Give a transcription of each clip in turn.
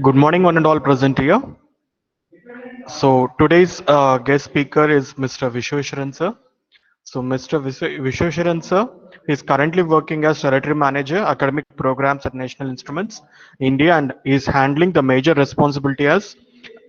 Good morning, one and all present here. So today's guest speaker is Mr. Vishweshwaran sir. So Mr. Vishweshwaran sir is currently working as Territory Manager, Academic Programs at National Instruments, India, and is handling the major responsibility as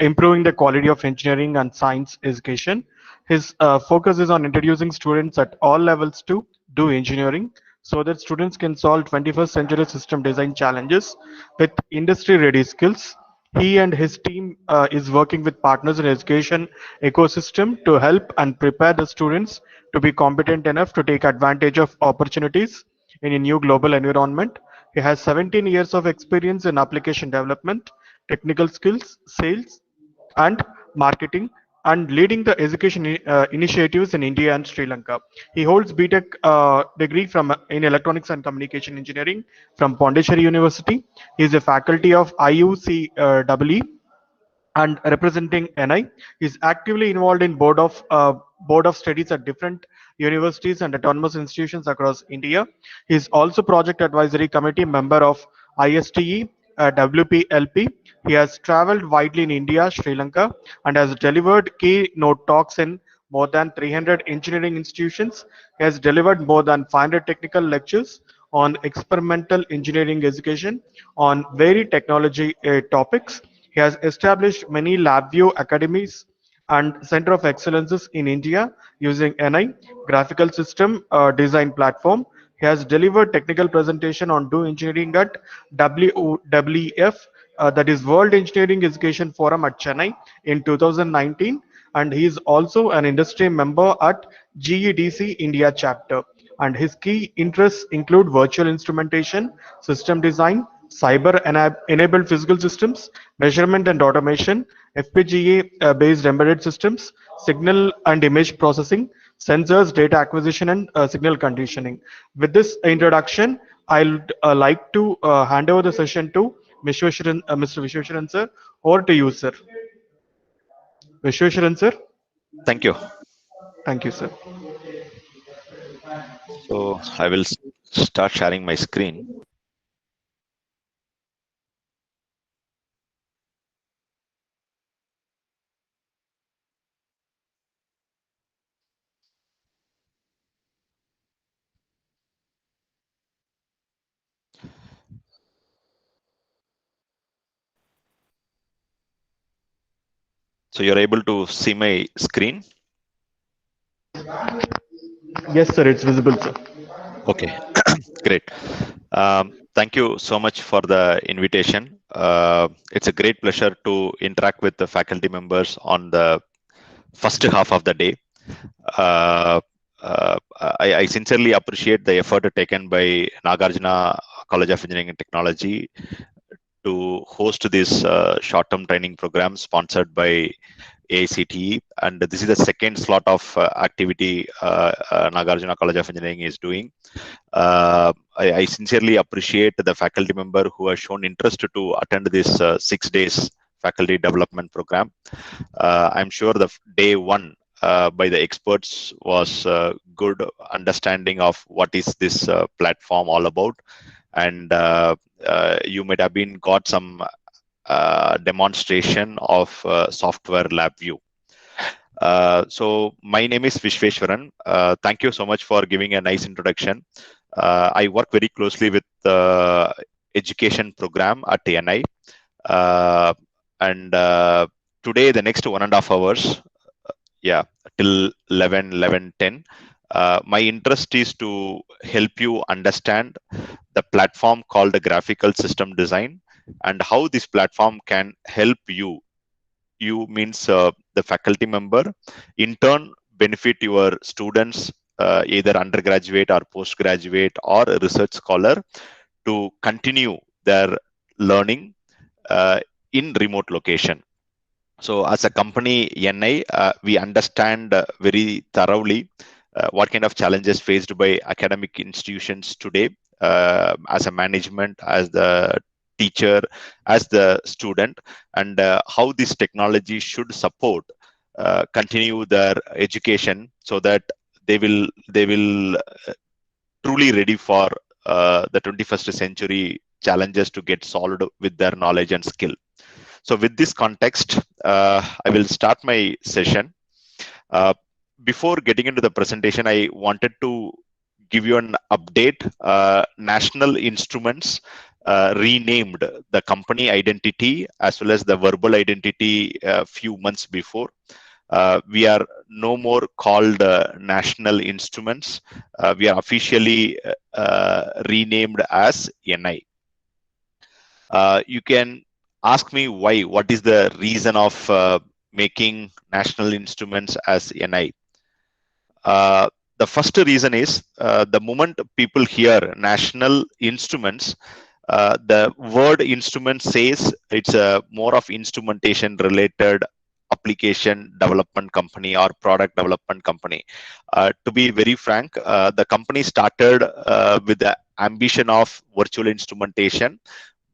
improving the quality of engineering and science education. His focus is on introducing students at all levels to do engineering so that students can solve 21st century system design challenges with industry ready skills. He and his team is working with partners in education ecosystem to help and prepare the students to be competent enough to take advantage of opportunities in a new global environment. He has 17 years of experience in application development, technical skills, sales, and marketing, and leading the education initiatives in India and Sri Lanka. He holds BTech degree from in Electronics and Communication Engineering from Pondicherry University. He is a faculty of IUCEE and representing NI. He is actively involved in board of studies at different universities and autonomous institutions across India. He is also project advisory committee member of ISTE, WPLP. He has traveled widely in India, Sri Lanka, and has delivered keynote talks in more than 300 engineering institutions. He has delivered more than 500 technical lectures on experimental engineering education on varied technology topics. He has established many LabVIEW academies and Center of Excellences in India using NI graphical system design platform. He has delivered technical presentation on Do Engineering at WWF, that is World Engineering Education Forum at Chennai in 2019, and he is also an industry member at GEDC India chapter. And his key interests include virtual instrumentation, system design, cyber enabled physical systems, measurement and automation, FPGA based embedded systems, signal and image processing, sensors, data acquisition, and signal conditioning. With this introduction, I'd like to hand over the session to Mr. Vishweshwaran sir. Over to you, sir. Vishweshwaran sir. Thank you. Thank you, sir. So I will start sharing my screen. So you're able to see my screen? Yes, sir. It's visible, sir. Okay, great. Thank you so much for the invitation. It's a great pleasure to interact with the faculty members on the first half of the day. Uh, I sincerely appreciate the effort taken by Nagarjuna College of Engineering and Technology to host this short-term training program sponsored by AICTE, and this is the second slot of activity Nagarjuna College of Engineering is doing. I sincerely appreciate the faculty member who has shown interest to attend this 6 days faculty development program. I'm sure the day one by the experts was good understanding of what is this platform all about, and you might have been got some demonstration of software LabVIEW. So my name is Vishweshwaran. Thank you so much for giving a nice introduction. I work very closely with the education program at TNI. And today, the next 1.5 hours, till 11:10, my interest is to help you understand the platform called the graphical system design and how this platform can help you. You means the faculty member, in turn benefit your students, either undergraduate or postgraduate or a research scholar, to continue their learning in remote location. So as a company NI, we understand very thoroughly what kind of challenges faced by academic institutions today, as a management, as the teacher, as the student, and how this technology should support continue their education so that they will truly ready for the 21st century challenges to get solved with their knowledge and skill. So with this context, I will start my session. Uh, Before getting into the presentation, I wanted to give you an update. National Instruments renamed the company identity as well as the verbal identity a few months before. We are no more called National Instruments. We are officially renamed as NI. You can ask me why. What is the reason of making National Instruments as NI? The first reason is the moment people hear National Instruments, the word instrument says it's a more of instrumentation related application development company or product development company. To be very frank, the company started with the ambition of virtual instrumentation,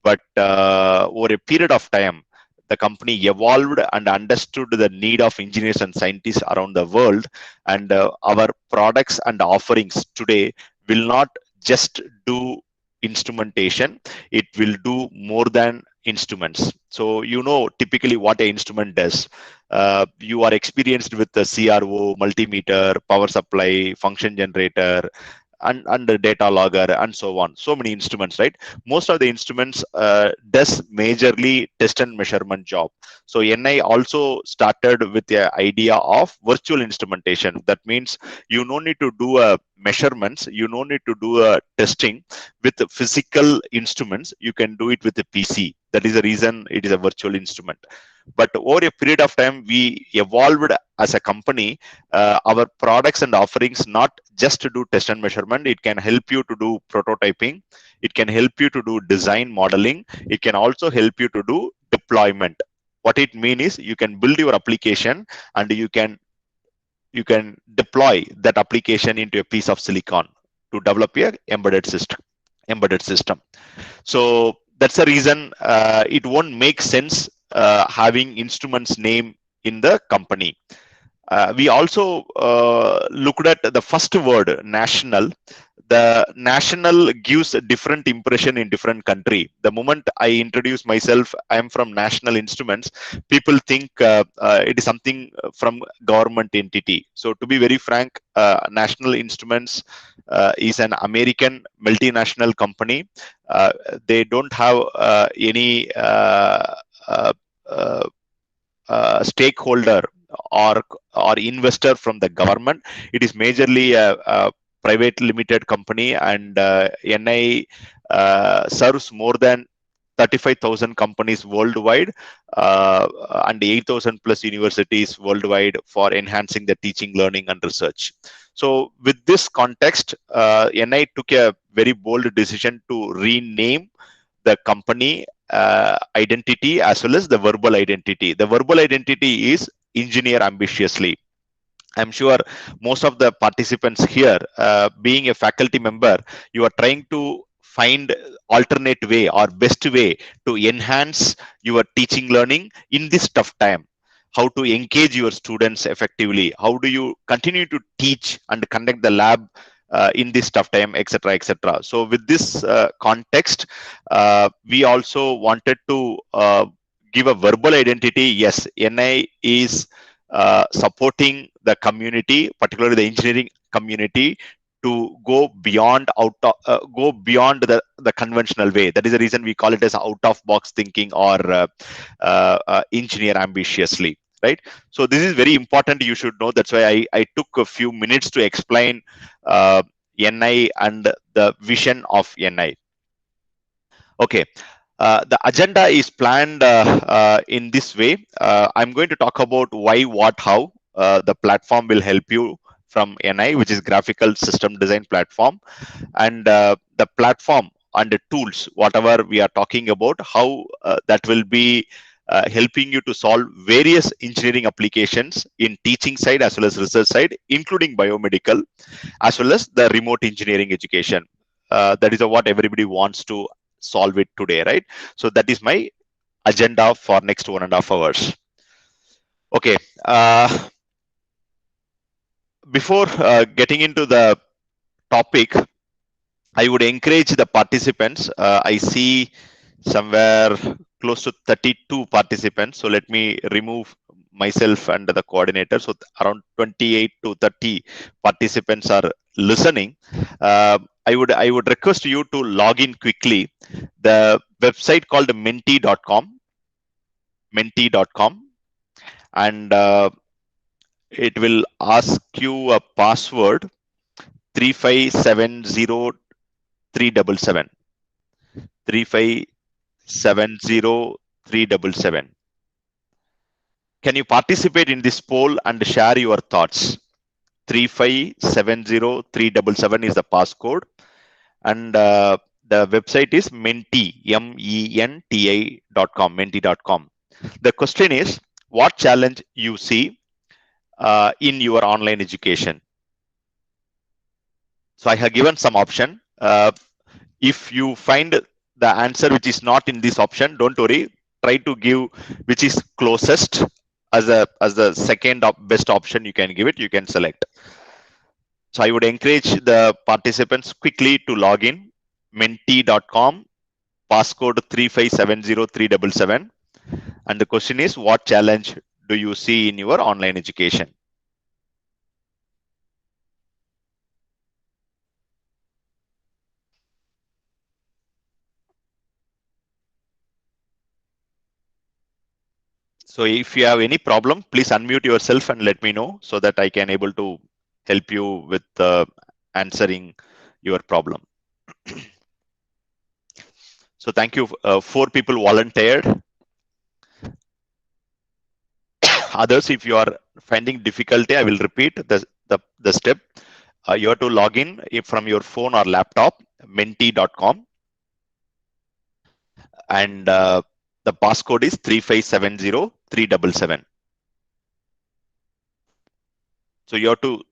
but over a period of time, the company evolved and understood the need of engineers and scientists around the world, and our products and offerings today will not just do instrumentation, it will do more than instruments. So you know typically what an instrument does. You are experienced with the CRO, multimeter, power supply, function generator, and the data logger, and so on. So many instruments, right? Most of the instruments does majorly test and measurement job. So NI also started with the idea of virtual instrumentation. That means you no need to do a measurements, you no need to do a testing with the physical instruments. You can do it with a PC. That is the reason it is a virtual instrument. But over a period of time, we evolved as a company. Our products and offerings not just to do test and measurement. It can help you to do prototyping. It can help you to do design modeling. It can also help you to do deployment. What it means is you can build your application and you can deploy that application into a piece of silicon to develop a embedded system. So that's the reason it won't make sense having instruments name in the company. We also looked at the first word, national. The national gives a different impression in different country. The moment I introduce myself, I am from National Instruments, people think it is something from government entity. So to be very frank, National Instruments is an American multinational company. They don't have any uh, uh, stakeholder or investor from the government. It is majorly a private limited company, and NI serves more than 35,000 companies worldwide, and 8,000 plus universities worldwide for enhancing the teaching, learning, and research. So with this context, NI took a very bold decision to rename the company identity as well as the verbal identity. The verbal identity is engineer ambitiously. I'm sure most of the participants here, being a faculty member, you are trying to find alternate way or best way to enhance your teaching learning in this tough time. How to engage your students effectively? How do you continue to teach and conduct the lab in this tough time, etc., etc. So with this context, we also wanted to give a verbal identity. Yes, NI is supporting the community, particularly the engineering community, to go beyond the conventional way. That is the reason we call it as out of box thinking, or engineer ambitiously, right? So this is very important, you should know. That's why I took a few minutes to explain NI and the vision of NI. Okay. The agenda is planned in this way. I'm going to talk about why, what, how the platform will help you from NI, which is Graphical System Design Platform, and the platform and the tools, whatever we are talking about, how that will be helping you to solve various engineering applications in teaching side as well as research side, including biomedical, as well as the remote engineering education. That is what everybody wants to solve it today, right? So that is my agenda for next 1.5 hours. Okay. Before getting into the topic, I would encourage the participants. I see somewhere close to 32 participants. So let me remove myself and the coordinator. So around 28 to 30 participants are listening. I would request you to log in quickly. The website called menti.com, and it will ask you a password 3570377. 3570377. Can you participate in this poll and share your thoughts? 3570377 is the passcode, and the website is menti, menti.com, menti.com. The question is, what challenge you see in your online education? So I have given some option. If you find the answer which is not in this option, don't worry. Try to give which is closest as the second best option. You can give it. You can select. So I would encourage the participants quickly to log in. Menti.com, passcode 3570377, and the question is, what challenge do you see in your online education? So if you have any problem, please unmute yourself and let me know so that I can able to help you with answering your problem. So thank you. 4 people volunteered. Others, if you are finding difficulty, I will repeat the step. You have to log in from your phone or laptop, menti.com, and the passcode is 3570377. So you have to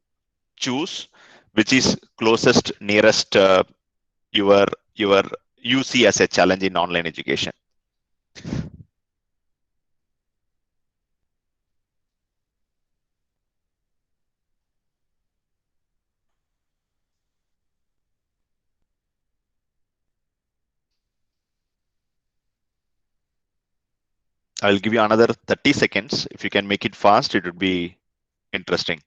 choose which is closest, nearest your you see as a challenge in online education. I'll give you another 30 seconds. If you can make it fast, it would be interesting.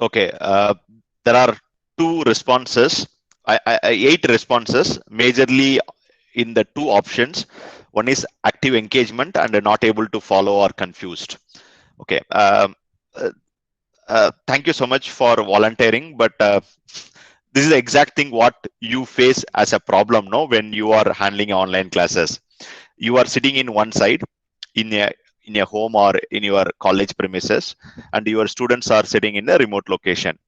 Okay, there are 2 responses, 8 responses, majorly in the 2 options. One is active engagement and not able to follow or confused. Okay, thank you so much for volunteering, but this is the exact thing what you face as a problem, no, when you are handling online classes. You are sitting in one side in a home or in your college premises, and your students are sitting in a remote location.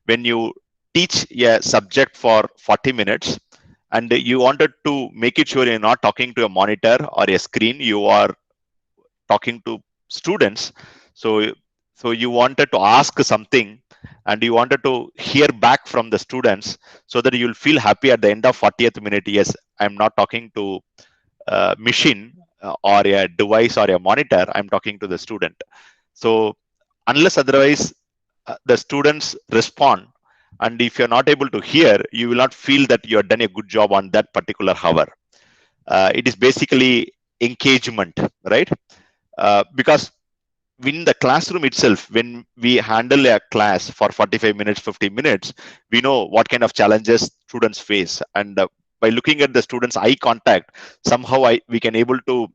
When you teach a subject for 40 minutes and you wanted to make it sure you're not talking to a monitor or a screen, you are talking to students. So you wanted to ask something and you wanted to hear back from the students so that you'll feel happy at the end of 40th minute. Yes, I'm not talking to machine or a device or a monitor, I'm talking to the student. So unless otherwise the students respond, and if you're not able to hear, you will not feel that you have done a good job on that particular hour. It is basically engagement, right? Because in the classroom itself, when we handle a class for 45 minutes, 50 minutes, we know what kind of challenges students face. And by looking at the students' eye contact, somehow we can able to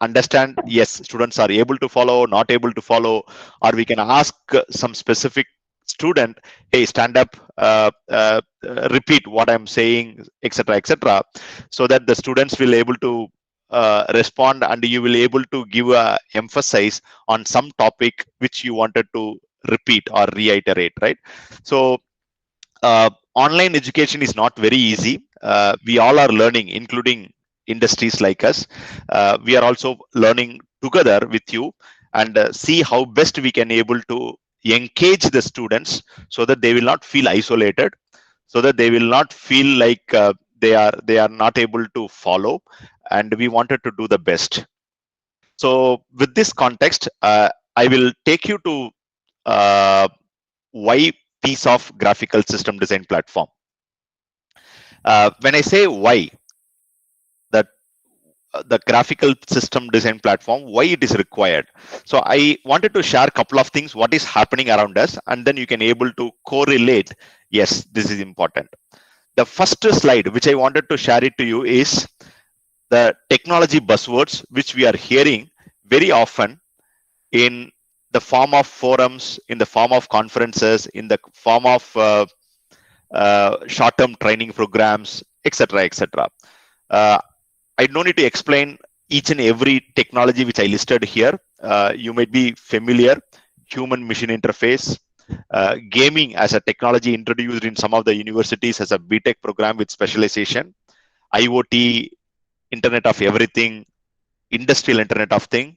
understand, yes, students are able to follow, not able to follow, or we can ask some specific student, hey, stand up, repeat what I'm saying, etc., etc., so that the students will able to respond, and you will able to give a emphasize on some topic which you wanted to repeat or reiterate, right? So online education is not very easy. we all are learning, including industries like us. We are also learning together with you, and see how best we can able to engage the students so that they will not feel isolated, so that they will not feel like they are not able to follow, and we wanted to do the best. So with this context, I will take you to why piece of graphical system design platform. When I say why, that the graphical system design platform, why it is required. So I wanted to share a couple of things, what is happening around us, and then you can able to correlate. Yes, this is important. The first slide which I wanted to share it to you is the technology buzzwords which we are hearing very often in the form of forums, in the form of conferences, in the form of short-term training programs, etc., etc. I don't need to explain each and every technology which I listed here. You might be familiar. Human-machine interface, gaming as a technology introduced in some of the universities as a BTech program with specialization, IoT, Internet of Everything, Industrial Internet of Thing,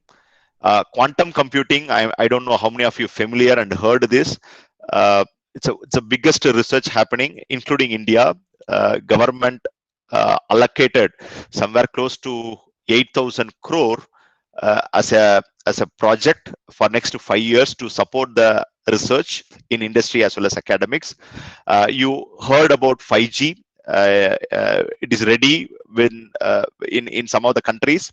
quantum computing. I don't know how many of you familiar and heard this. It's a biggest research happening, including India. Government allocated somewhere close to 8,000 crore as a project for next 5 years to support the research in industry as well as academics. You heard about 5G. It is ready in some of the countries.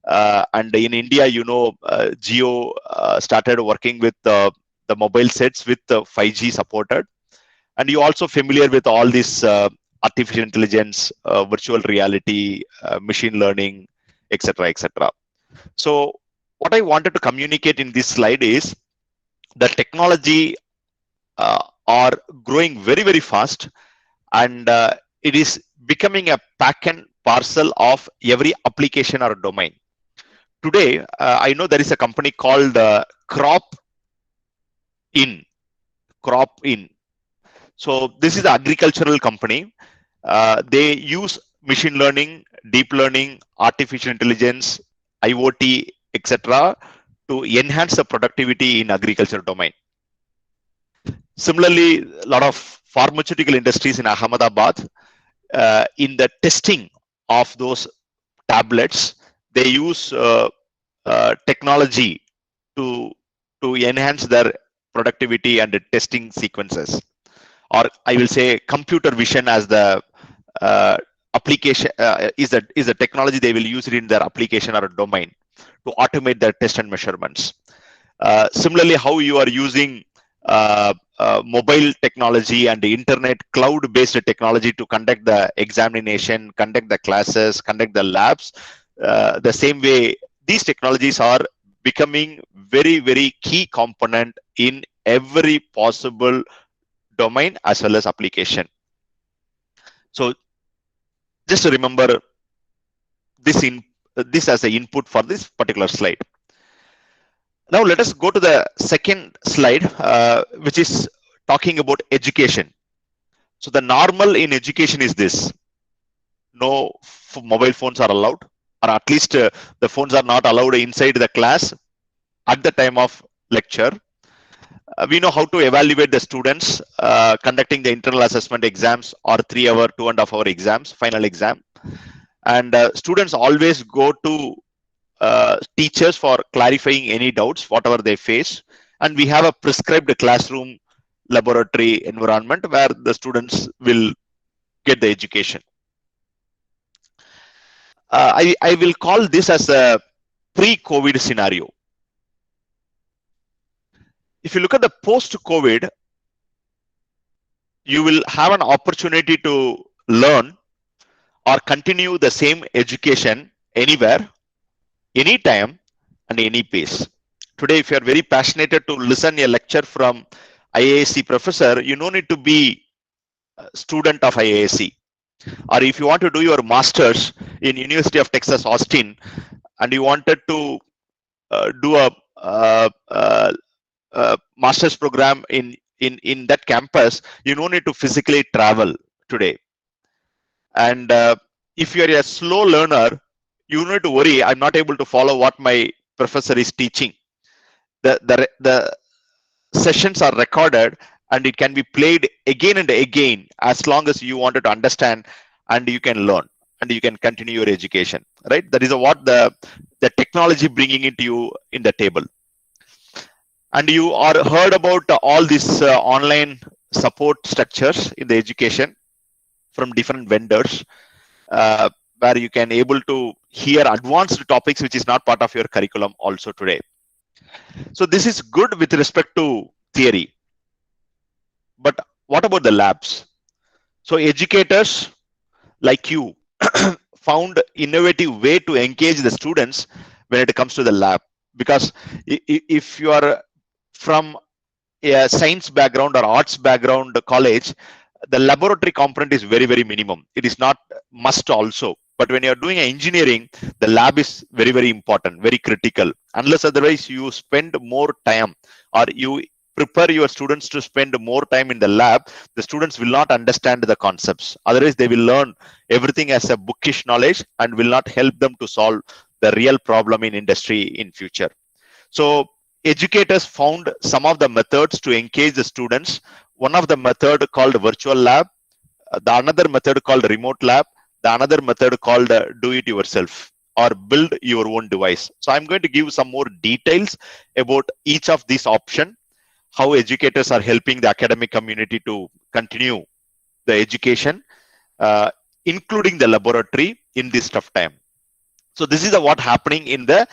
And in India, Jio started working with the mobile sets with 5G supported. And you also familiar with all this artificial intelligence, virtual reality, machine learning, etc., etc. So what I wanted to communicate in this slide is the technology are growing very, very fast, and it is becoming a pack and parcel of every application or domain. Today, I know there is a company called Crop In. Crop In. So this is an agricultural company. They use machine learning, deep learning, artificial intelligence, IoT, etc., to enhance the productivity in agriculture domain. Similarly, a lot of pharmaceutical industries in Ahmedabad, in the testing of those tablets, they use technology to enhance their productivity and the testing sequences, or I will say computer vision as the application is the technology they will use it in their application or domain to automate their test and measurements. Similarly, how you are using mobile technology and the internet cloud-based technology to conduct the examination, conduct the classes, conduct the labs. The same way, these technologies are becoming very, very key component in every possible domain as well as application. So just to remember this as an input for this particular slide. Now let us go to the second slide, which is talking about education. So the normal in education is this: no mobile phones are allowed, or at least the phones are not allowed inside the class at the time of lecture. We know how to evaluate the students conducting the internal assessment exams or 3-hour, 2.5-hour exams, final exam. And students always go to teachers for clarifying any doubts, whatever they face. And we have a prescribed classroom laboratory environment where the students will get the education. I will call this as a pre-COVID scenario. If you look at the post-COVID, you will have an opportunity to learn or continue the same education anywhere, anytime, and any pace. Today, if you are very passionate to listen a lecture from IASC professor, you don't need to be a student of IASC. Or if you want to do your master's in University of Texas, Austin, and you wanted to do a master's program in that campus, you don't need to physically travel today. And if you are a slow learner, you need to worry, I'm not able to follow what my professor is teaching. The sessions are recorded and it can be played again and again as long as you wanted to understand, and you can learn and you can continue your education, right? That is what the technology bringing into you in the table. And you are heard about all these online support structures in the education from different vendors, where you can able to hear advanced topics which is not part of your curriculum also today. So this is good with respect to theory. But what about the labs? So educators like you found innovative way to engage the students when it comes to the lab. Because if you are from a science background or arts background college, the laboratory component is very, very minimum. It is not must also. But when you are doing engineering, the lab is very, very important, very critical. Unless otherwise you spend more time or you prepare your students to spend more time in the lab, the students will not understand the concepts. Otherwise, they will learn everything as a bookish knowledge and will not help them to solve the real problem in industry in future. So educators found some of the methods to engage the students. One of the method called virtual lab, the another method called remote lab, the another method called do it yourself or build your own device. So I'm going to give some more details about each of these options, how educators are helping the academic community to continue the education, including the laboratory in this tough time. So this is what happening in the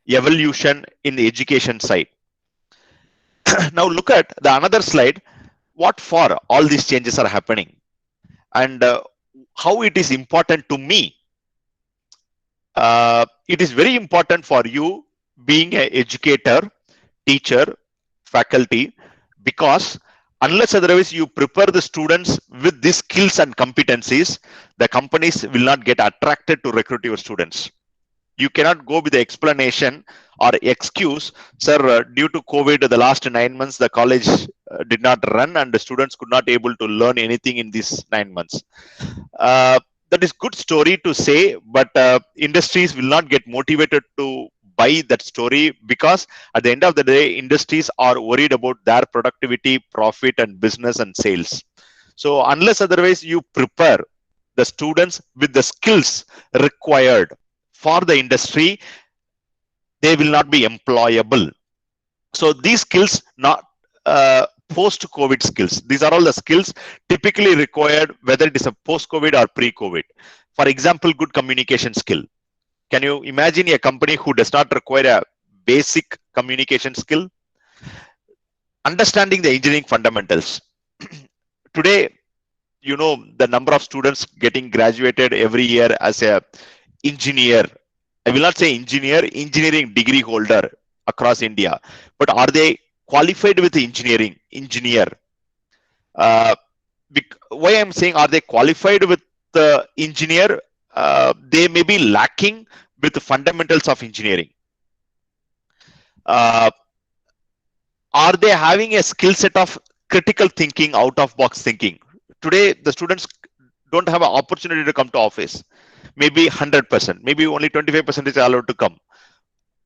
evolution in the education side. Now look at the another slide. What for all these changes are happening and how it is important to me. It is very important for you being an educator, teacher, faculty, because unless otherwise you prepare the students with these skills and competencies, the companies will not get attracted to recruit your students. You cannot go with the explanation or excuse, sir, due to COVID, the last 9 months, the college did not run and the students could not able to learn anything in these 9 months. That is good story to say, but industries will not get motivated to buy that story, because at the end of the day, industries are worried about their productivity, profit, and business and sales. So unless otherwise you prepare the students with the skills required for the industry, they will not be employable. So these skills, not post-COVID skills. These are all the skills typically required, whether it is a post-COVID or pre-COVID. For example, good communication skill. Can you imagine a company who does not require a basic communication skill? Understanding the engineering fundamentals. Today, you know, the number of students getting graduated every year as a engineer. I will not say engineer, engineering degree holder across India, but are they qualified with engineering? Engineer. Why I'm saying are they qualified with the engineer? They may be lacking with the fundamentals of engineering. Are they having a skill set of critical thinking, out of box thinking? Today, the students don't have an opportunity to come to office. Maybe 100%, maybe only 25% is allowed to come.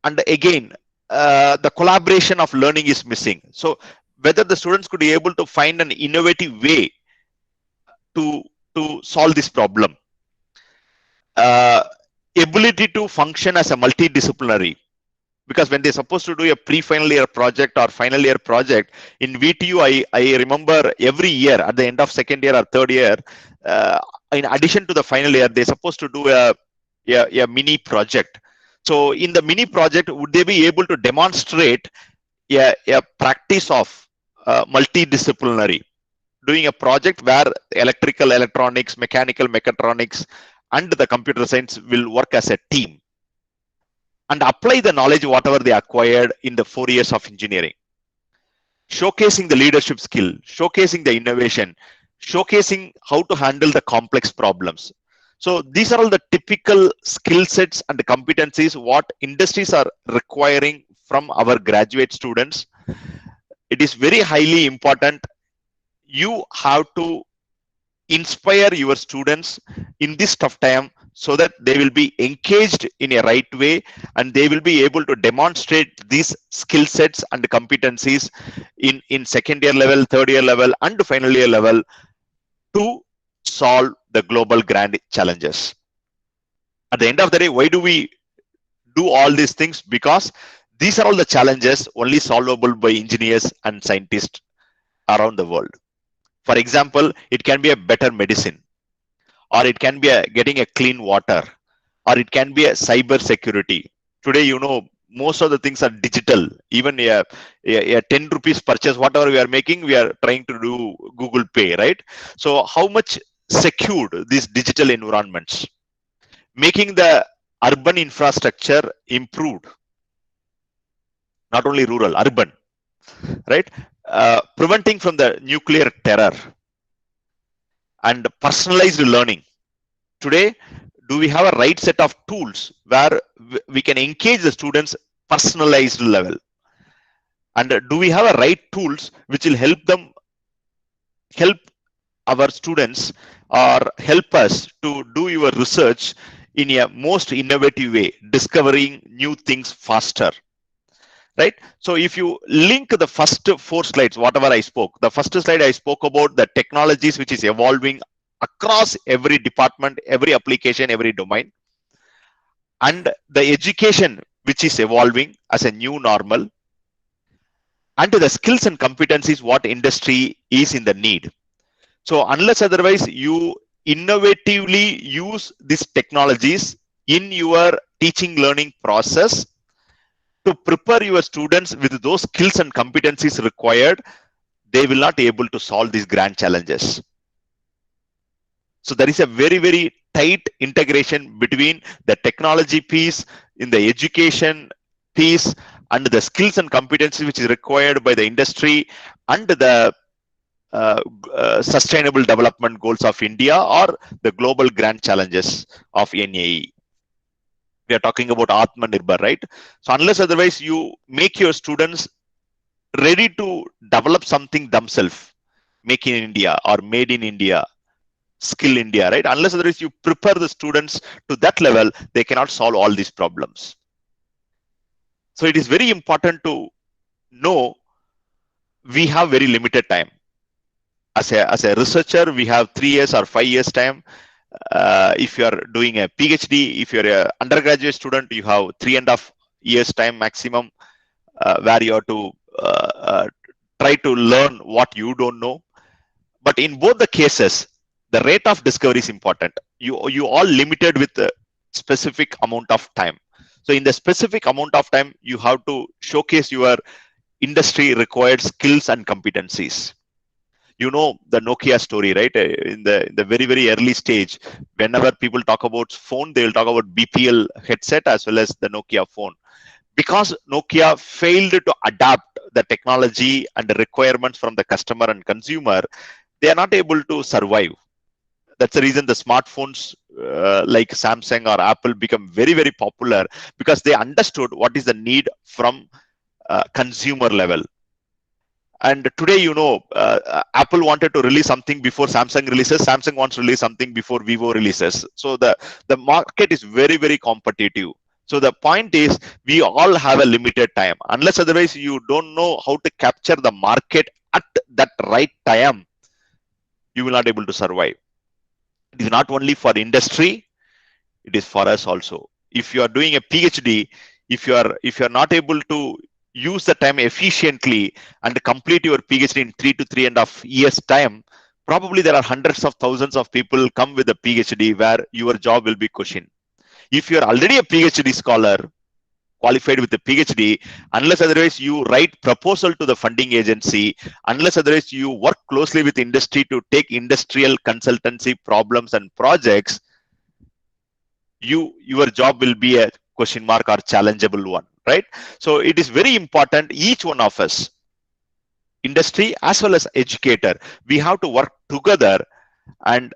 And again, the collaboration of learning is missing. So whether the students could be able to find an innovative way to solve this problem. Ability to function as a multidisciplinary, because when they're supposed to do a pre-final year project or final year project in VTU, I remember every year at the end of second year or third year, in addition to the final year, they're supposed to do a mini project. So in the mini project, would they be able to demonstrate a practice of multidisciplinary, doing a project where electrical, electronics, mechanical, mechatronics, and the computer science will work as a team and apply the knowledge whatever they acquired in the 4 years of engineering, showcasing the leadership skill, showcasing the innovation, showcasing how to handle the complex problems. So these are all the typical skill sets and competencies what industries are requiring from our graduate students. It is very highly important. You have to inspire your students in this tough time so that they will be engaged in a right way and they will be able to demonstrate these skill sets and competencies in second year level, third year level, and final year level to solve the global grand challenges. At the end of the day, why do we do all these things? Because these are all the challenges only solvable by engineers and scientists around the world. For example, it can be a better medicine, or it can be getting a clean water, or it can be a cyber security. Today, most of the things are digital. Even a 10 rupees purchase, whatever we are making, we are trying to do Google Pay, right? So how much secured these digital environments, making the urban infrastructure improved, not only rural, urban, right? Preventing from the nuclear terror and personalized learning. Today, do we have a right set of tools where we can engage the students personalized level? And do we have a right tools which will help our students or help us to do your research in a most innovative way, discovering new things faster? Right? So if you link the first 4 slides, whatever I spoke, the first slide I spoke about the technologies which is evolving across every department, every application, every domain, and the education which is evolving as a new normal, and the skills and competencies what industry is in the need. So unless otherwise you innovatively use these technologies in your teaching learning process to prepare your students with those skills and competencies required, they will not be able to solve these grand challenges. So there is a very, very tight integration between the technology piece in the education piece and the skills and competencies which is required by the industry and the sustainable development goals of India or the global grand challenges of NAE. We are talking about Atmanirbhar, right? So unless otherwise you make your students ready to develop something themselves, make in India or made in India, skill India, right? Unless otherwise you prepare the students to that level, they cannot solve all these problems. So it is very important to know we have very limited time. As a researcher, we have 3 years or 5 years time. If you are doing a PhD, if you're an undergraduate student, you have 3.5 years time maximum, where you have to try to learn what you don't know. But in both the cases, the rate of discovery is important. You all limited with a specific amount of time. So in the specific amount of time, you have to showcase your industry required skills and competencies. You know the Nokia story, right? In the very, very early stage, whenever people talk about phone, they will talk about BPL headset as well as the Nokia phone. Because Nokia failed to adapt the technology and the requirements from the customer and consumer, they are not able to survive. That's the reason the smartphones like Samsung or Apple become very, very popular, because they understood what is the need from consumer level. And today, Apple wanted to release something before Samsung releases. Samsung wants to release something before Vivo releases. So the market is very, very competitive. So the point is, we all have a limited time. Unless otherwise you don't know how to capture the market at that right time, you will not be able to survive. It is not only for industry, it is for us also. If you are doing a PhD, if you are not able to use the time efficiently and complete your PhD in 3 to 3.5 years time, probably there are hundreds of thousands of people come with a PhD where your job will be cushioned. If you are already a PhD scholar, qualified with a PhD, unless otherwise you write proposal to the funding agency, unless otherwise you work closely with industry to take industrial consultancy problems and projects, your job will be a question mark or challengeable one, right? So it is very important, each one of us, industry as well as educator, we have to work together and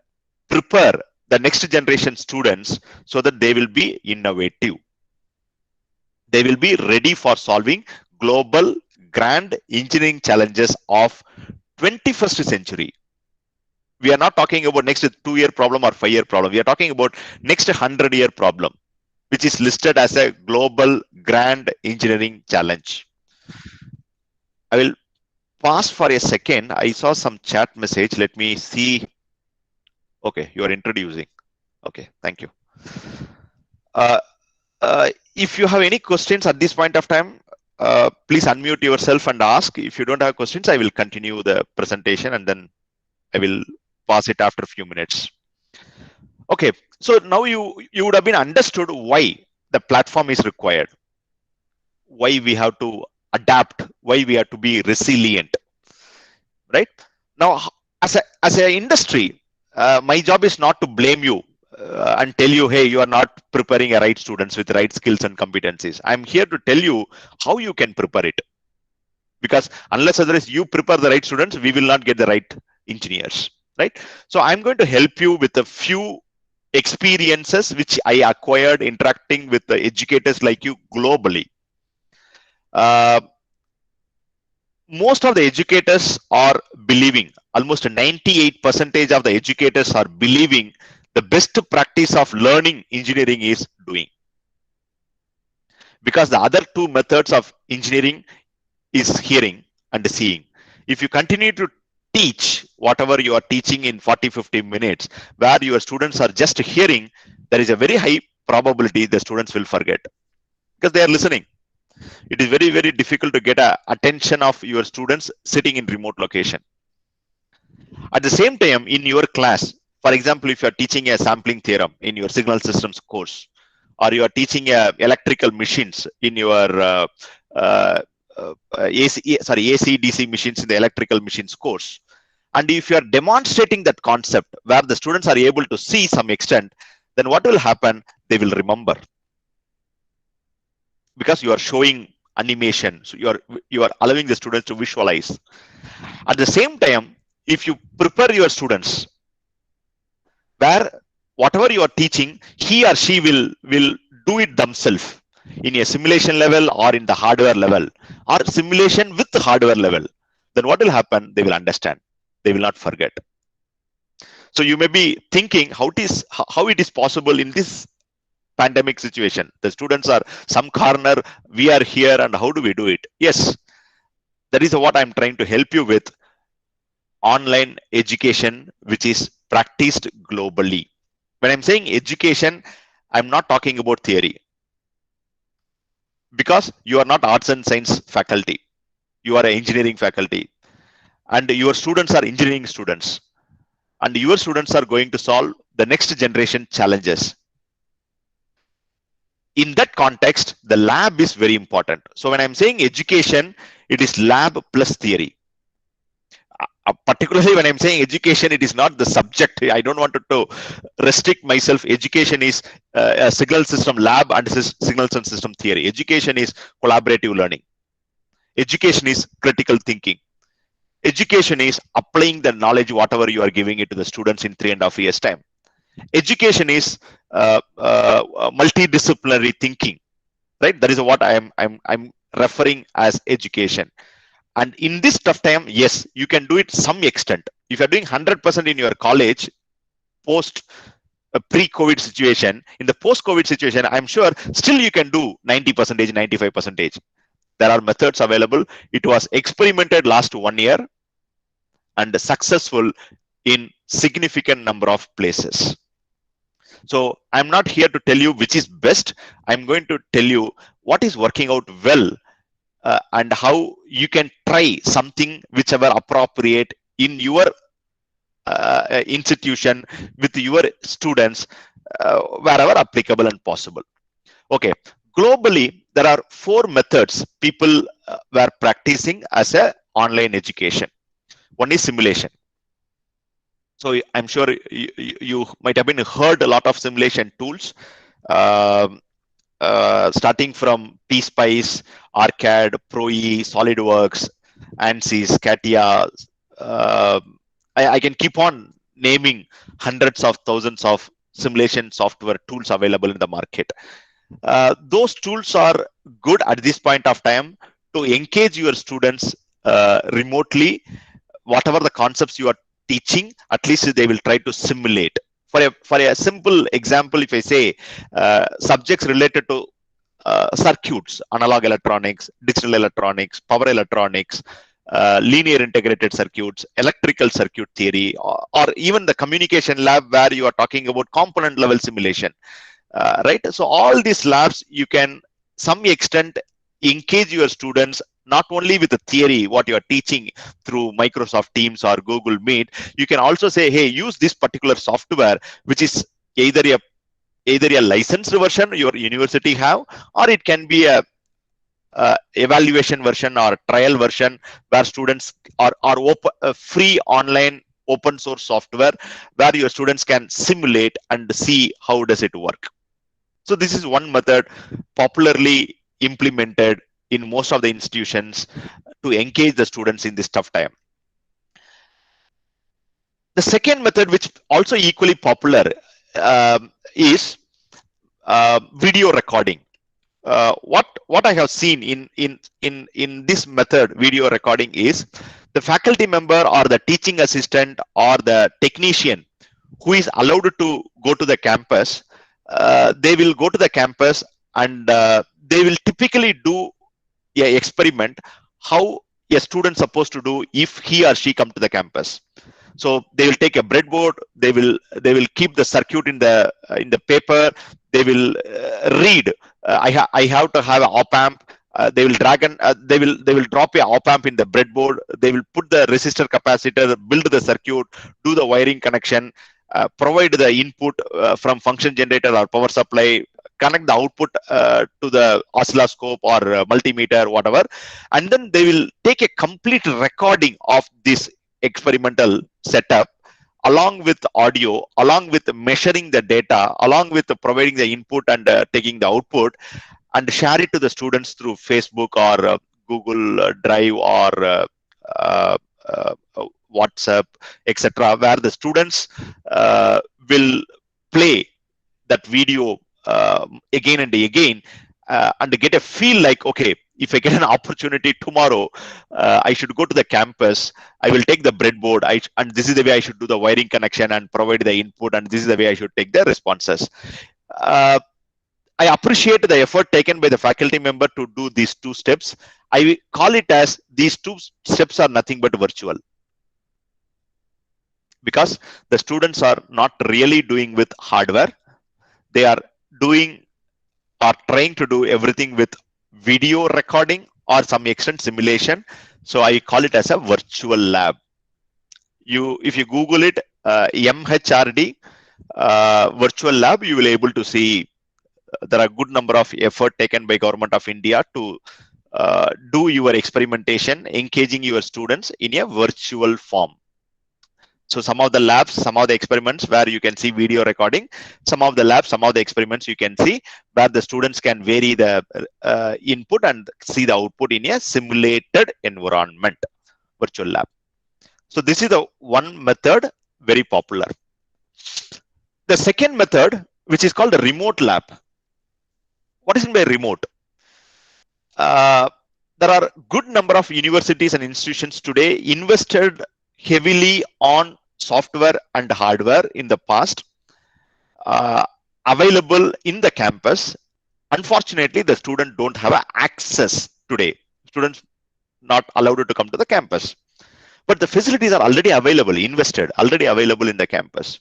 prepare the next generation students so that they will be innovative. They will be ready for solving global grand engineering challenges of 21st century. We are not talking about next 2-year problem or 5-year problem. We are talking about next 100-year problem, which is listed as a global grand engineering challenge. I will pause for a second. I saw some chat message. Let me see. Okay, you are introducing. Okay, thank you. If you have any questions at this point of time, please unmute yourself and ask. If you don't have questions, I will continue the presentation and then I will pass it after a few minutes. Okay, so now you would have been understood why the platform is required, why we have to adapt, why we have to be resilient, right? Now, as an industry, my job is not to blame you and tell you, hey, you are not preparing a right students with the right skills and competencies. I'm here to tell you how you can prepare it. Because unless otherwise you prepare the right students, we will not get the right engineers, right? So I'm going to help you with a few experiences which I acquired interacting with the educators like you globally. Most of the educators are believing, almost 98% of the educators are believing the best practice of learning engineering is doing. Because the other two methods of engineering is hearing and seeing. If you continue to teach whatever you are teaching in 40-50 minutes, where your students are just hearing, there is a very high probability the students will forget because they are listening. It is very, very difficult to get attention of your students sitting in remote location. At the same time, in your class, for example, if you are teaching a sampling theorem in your signal systems course, or you are teaching electrical machines in your AC DC machines in the electrical machines course, and if you are demonstrating that concept where the students are able to see some extent, then what will happen? They will remember. Because you are showing animation, so you are allowing the students to visualize. At the same time, if you prepare your students, where whatever you are teaching, he or she will do it themselves in a simulation level or in the hardware level or simulation with the hardware level, then what will happen? They will understand. They will not forget. So you may be thinking how it is possible in this pandemic situation. The students are some corner, we are here, and how do we do it? Yes, that is what I'm trying to help you with. Online education, which is practiced globally. When I'm saying education, I'm not talking about theory. Because you are not arts and science faculty. You are an engineering faculty. And your students are engineering students. And your students are going to solve the next generation challenges. In that context, the lab is very important. So when I'm saying education, it is lab plus theory. Particularly when I'm saying education, it is not the subject. I don't want to restrict myself. Education is a signal system lab and signal system theory. Education is collaborative learning. Education is critical thinking. Education is applying the knowledge, whatever you are giving it to the students in 3.5 years' time. Education is multidisciplinary thinking, right? That is what I'm referring as education. And in this tough time, yes, you can do it some extent. If you're doing 100% in your college, post a pre-COVID situation, in the post-COVID situation, I'm sure still you can do 90%, 95%. There are methods available. It was experimented last 1 year and successful in significant number of places. So I'm not here to tell you which is best. I'm going to tell you what is working out well and how you can try something whichever appropriate in your institution with your students wherever applicable and possible. Okay, globally there are 4 methods people were practicing as a online education. One is simulation. So I'm sure you might have been heard a lot of simulation tools. Starting from PSpice, ARCAD, ProE, SolidWorks, ANSYS, CATIA. I can keep on naming hundreds of thousands of simulation software tools available in the market. Those tools are good at this point of time to engage your students remotely, whatever the concepts you are teaching, at least they will try to simulate. For a simple example, if I say subjects related to circuits, analog electronics, digital electronics, power electronics, linear integrated circuits, electrical circuit theory, or even the communication lab where you are talking about component level simulation, right? So all these labs, you can some extent engage your students not only with the theory, what you are teaching through Microsoft Teams or Google Meet. You can also say, hey, use this particular software, which is either a licensed version your university have, or it can be a evaluation version or trial version where students are open, free online open source software where your students can simulate and see how does it work. So this is one method popularly implemented in most of the institutions to engage the students in this tough time. The second method, which also equally popular, is video recording. What I have seen in this method, video recording, is the faculty member or the teaching assistant or the technician who is allowed to go to the campus. They will go to the campus and they will typically do a experiment how a student supposed to do if he or she come to the campus. So they will take a breadboard, they will keep the circuit in the paper, they will read. I have to have an op amp. They will drag and they will drop a op amp in the breadboard. They will put the resistor capacitor, build the circuit, do the wiring connection, provide the input from function generator or power supply, connect the output to the oscilloscope or multimeter, whatever, and then they will take a complete recording of this experimental setup along with audio, along with measuring the data, along with providing the input and taking the output, and share it to the students through Facebook or Google Drive or WhatsApp, etc., where the students will play that video again and again and get a feel like, okay, if I get an opportunity tomorrow, I should go to the campus, I will take the breadboard, and this is the way I should do the wiring connection and provide the input, and this is the way I should take the responses. I appreciate the effort taken by the faculty member to do these two steps. I call it as these two steps are nothing but virtual, because the students are not really doing with hardware. They are doing or trying to do everything with video recording or some extent simulation. So I call it as a virtual lab. If you Google it, MHRD virtual lab, you will able to see there are a good number of effort taken by Government of India to do your experimentation, engaging your students in a virtual form. So some of the labs, some of the experiments where you can see video recording, some of the labs, some of the experiments you can see where the students can vary the input and see the output in a simulated environment, virtual lab. So this is the one method, very popular. The second method, which is called a remote lab. What is meant by remote? There are good number of universities and institutions today invested heavily on software and hardware in the past, available in the campus. Unfortunately, the student don't have access today. Students not allowed to come to the campus, but the facilities are already available, invested, already available in the campus.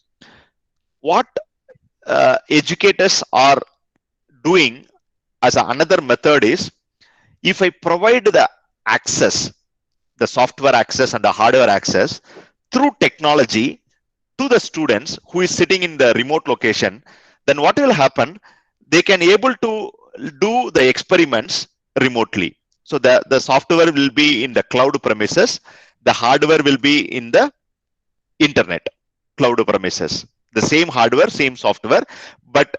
What educators are doing as another method is, if I provide the access, the software access and the hardware access through technology to the students who is sitting in the remote location, then what will happen? They can able to do the experiments remotely. So the software will be in the cloud premises, the hardware will be in the internet cloud premises. The same hardware, same software, but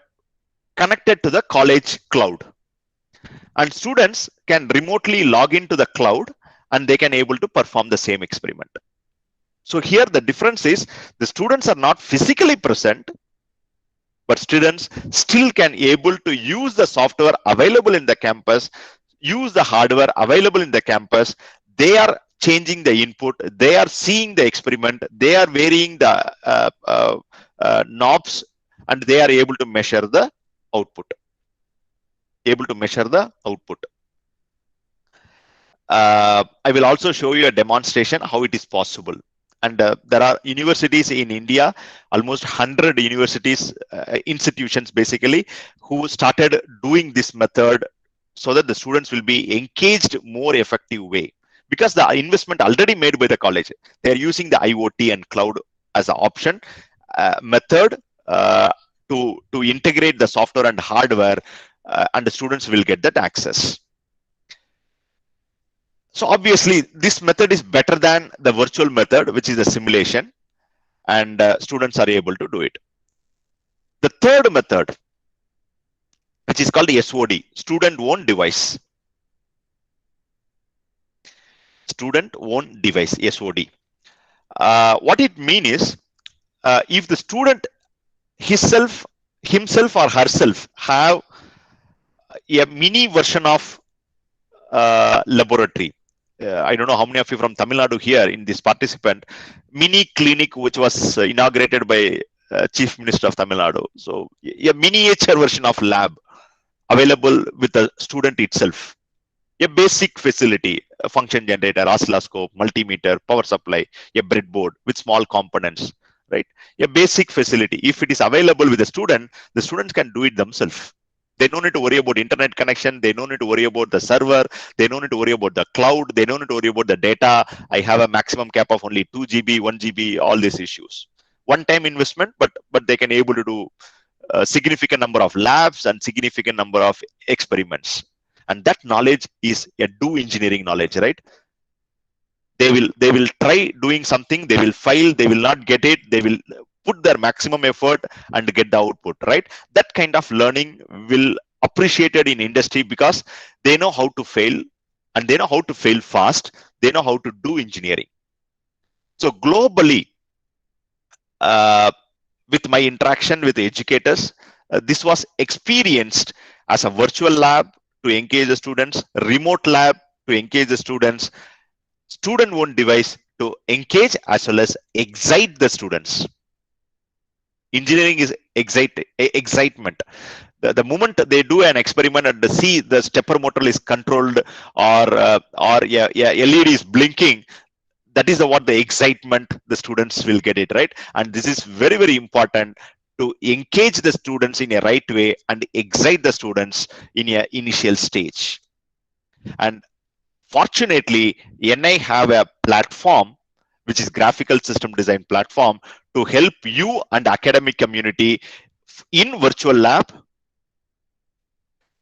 connected to the college cloud. And students can remotely log into the cloud and they can able to perform the same experiment. So here the difference is the students are not physically present, but students still can able to use the software available in the campus, use the hardware available in the campus. They are changing the input, they are seeing the experiment, they are varying the knobs, and they are able to measure the output. I will also show you a demonstration how it is possible. And there are universities in India, almost 100 universities, institutions basically, who started doing this method so that the students will be engaged more effective way. Because the investment already made by the college, they are using the IoT and cloud as an option method to integrate the software and hardware, and the students will get that access. So obviously, this method is better than the virtual method, which is the simulation, and students are able to do it. The third method, which is called SOD, student-owned device. Student-owned device, SOD. What it means is, if the student himself or herself have a mini version of laboratory. I don't know how many of you from Tamil Nadu here in this participant, mini clinic, which was inaugurated by Chief Minister of Tamil Nadu. So a miniature version of lab available with the student itself. A basic facility, a function generator, oscilloscope, multimeter, power supply, a breadboard with small components, right? A basic facility. If it is available with the students can do it themselves. They don't need to worry about internet connection. They don't need to worry about the server. They don't need to worry about the cloud. They don't need to worry about the data. I have a maximum cap of only 2 GB, 1 GB, all these issues. One-time investment, but they can able to do a significant number of labs and significant number of experiments. And that knowledge is a do engineering knowledge, right? They will try doing something. They will fail. They will not get it. They will put their maximum effort and get the output, right? That kind of learning will appreciated in industry because they know how to fail, and they know how to fail fast. They know how to do engineering. So globally, with my interaction with educators, this was experienced as a virtual lab to engage the students, remote lab to engage the students, student-owned device to engage as well as excite the students. Engineering is excitement. The moment they do an experiment and see the stepper motor is controlled or LED is blinking, that is what the excitement the students will get it, right? And this is very, very important to engage the students in a right way and excite the students in a initial stage. And fortunately, NI have a platform, which is graphical system design platform, to help you and academic community in virtual lab,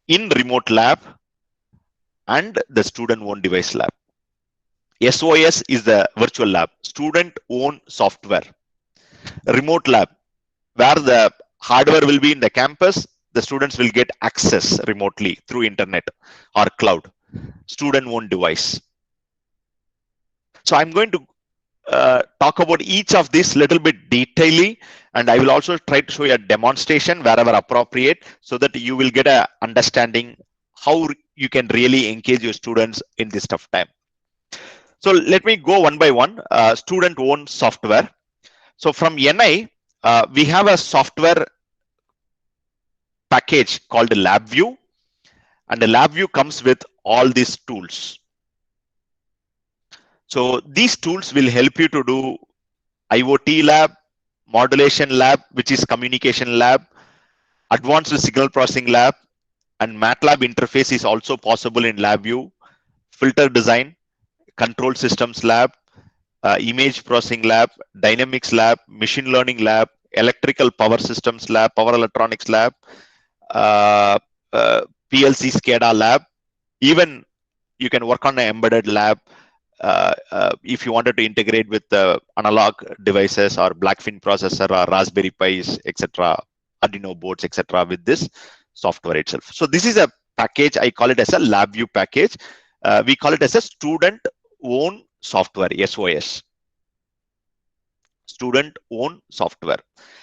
in remote lab, and the student-owned device lab. SOS is the virtual lab, student-owned software. Remote lab, where the hardware will be in the campus, the students will get access remotely through internet or cloud. Student-owned device. So I'm going to talk about each of these little bit detailedly, and I will also try to show you a demonstration wherever appropriate so that you will get a understanding how you can really engage your students in this tough time. So let me go one by one. Student-owned software. So from NI, we have a software package called LabVIEW, and the LabVIEW comes with all these tools. So these tools will help you to do IoT lab, modulation lab, which is communication lab, advanced signal processing lab, and MATLAB interface is also possible in LabVIEW, filter design, control systems lab, image processing lab, dynamics lab, machine learning lab, electrical power systems lab, power electronics lab, PLC SCADA lab. Even you can work on an embedded lab if you wanted to integrate with the analog devices or Blackfin processor or Raspberry Pis, etc., Arduino boards, etc., with this software itself. So this is a package. I call it as a LabVIEW package. We call it as a student-owned software, SOS. Student-owned software.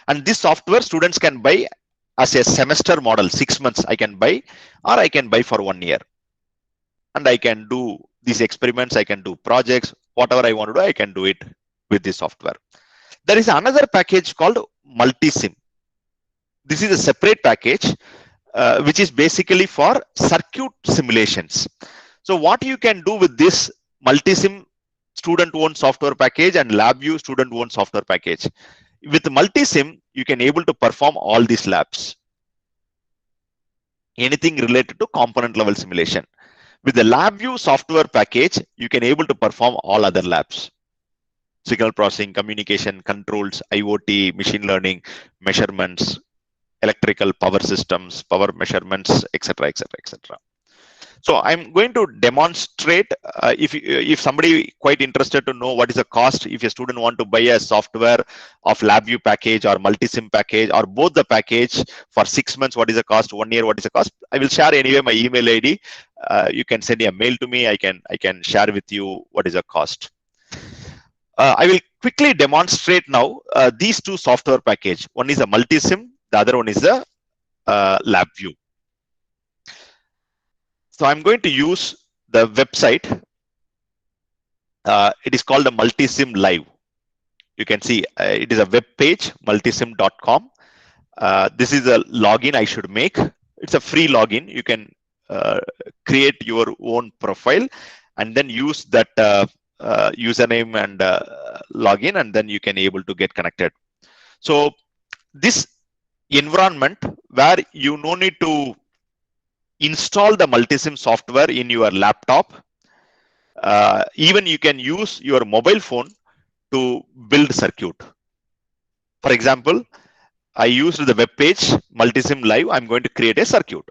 And this software students can buy as a semester model, 6 months I can buy, or I can buy for 1 year. And I can do these experiments, I can do projects, whatever I want to do, I can do it with this software. There is another package called Multisim. This is a separate package, which is basically for circuit simulations. So what you can do with this Multisim student-owned software package and LabVIEW student-owned software package. With Multisim, you can able to perform all these labs. Anything related to component level simulation. With the LabVIEW software package, you can able to perform all other labs. Signal processing, communication, controls, IoT, machine learning, measurements, electrical power systems, power measurements, etc., etc., etc. So I'm going to demonstrate, if somebody quite interested to know what is the cost, if a student want to buy a software of LabVIEW package or Multisim package or both the package for 6 months, what is the cost, 1 year, what is the cost? I will share anyway my email ID. You can send a mail to me. I can share with you what is the cost. I will quickly demonstrate now these two software package. One is a Multisim, the other one is a LabVIEW. So I'm going to use the website. It is called a Multisim Live. You can see it is a web page, multisim.com. This is a login I should make. It's a free login. You can create your own profile and then use that username and login, and then you can able to get connected. So this environment where you no need to install the Multisim software in your laptop. Even you can use your mobile phone to build circuit. For example, I used the web page Multisim Live. I'm going to create a circuit.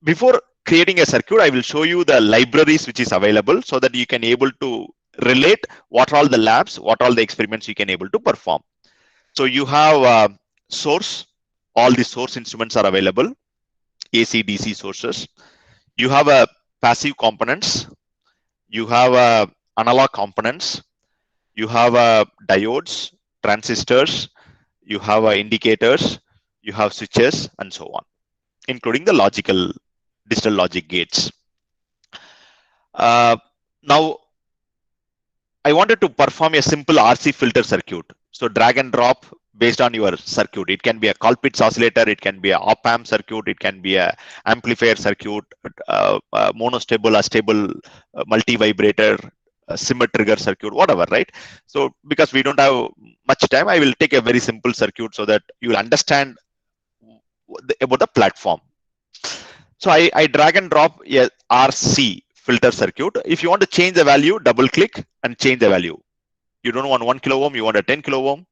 Before creating a circuit, I will show you the libraries which is available so that you can able to relate what are all the labs, what are all the experiments you can able to perform. So you have source. All the source instruments are available. AC, DC sources. You have a passive components. You have analog components. You have diodes, transistors. You have indicators. You have switches, and so on, including the logical digital logic gates. Now, I wanted to perform a simple RC filter circuit. So drag and drop based on your circuit. It can be a Colpitts oscillator, it can be a op-amp circuit, it can be a amplifier circuit, monostable, a stable multi-vibrator, simmer trigger circuit, whatever, right? So because we don't have much time, I will take a very simple circuit so that you will understand about the platform. So I drag and drop a RC filter circuit. If you want to change the value, double click and change the value. You don't want 1 kilo ohm, you want a 10 kilo ohm.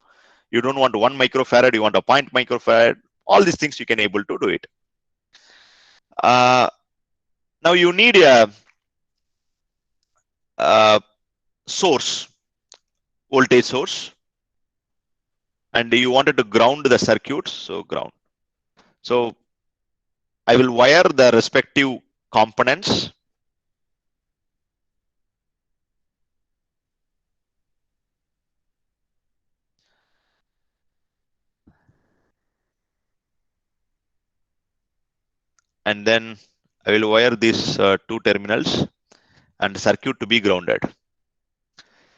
You don't want 1 microfarad, you want a 0.0 microfarad. All these things you can able to do it. Now you need a source, voltage source, and you wanted to ground the circuit, so ground. So I will wire the respective components. And then I will wire these two terminals and circuit to be grounded.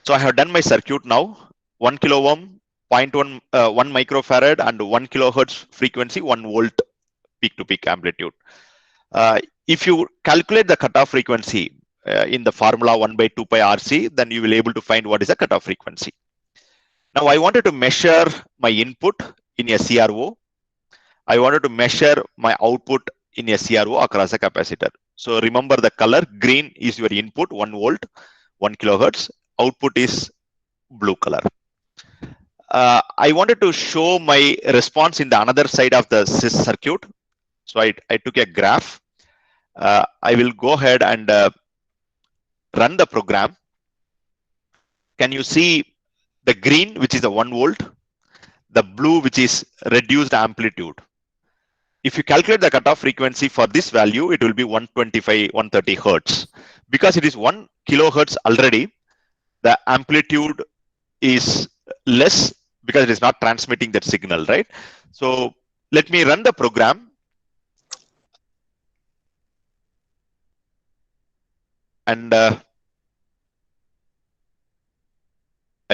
So I have done my circuit now. 1 kilo ohm, 0.1 1 microfarad, and 1 kilohertz frequency, 1 volt peak to peak amplitude. If you calculate the cutoff frequency in the formula 1 by 2 pi RC, then you will able to find what is the cutoff frequency. Now I wanted to measure my input in a CRO. I wanted to measure my output in a CRO across a capacitor. So remember the color, green is your input, 1 volt, 1 kilohertz. Output is blue color. I wanted to show my response in the another side of the circuit. So I took a graph. I will go ahead and run the program. Can you see the green, which is a 1 volt, the blue, which is reduced amplitude? If you calculate the cutoff frequency for this value, it will be 125, 130 hertz. Because it is 1 kilohertz already, the amplitude is less because it is not transmitting that signal, right? So let me run the program. and I'll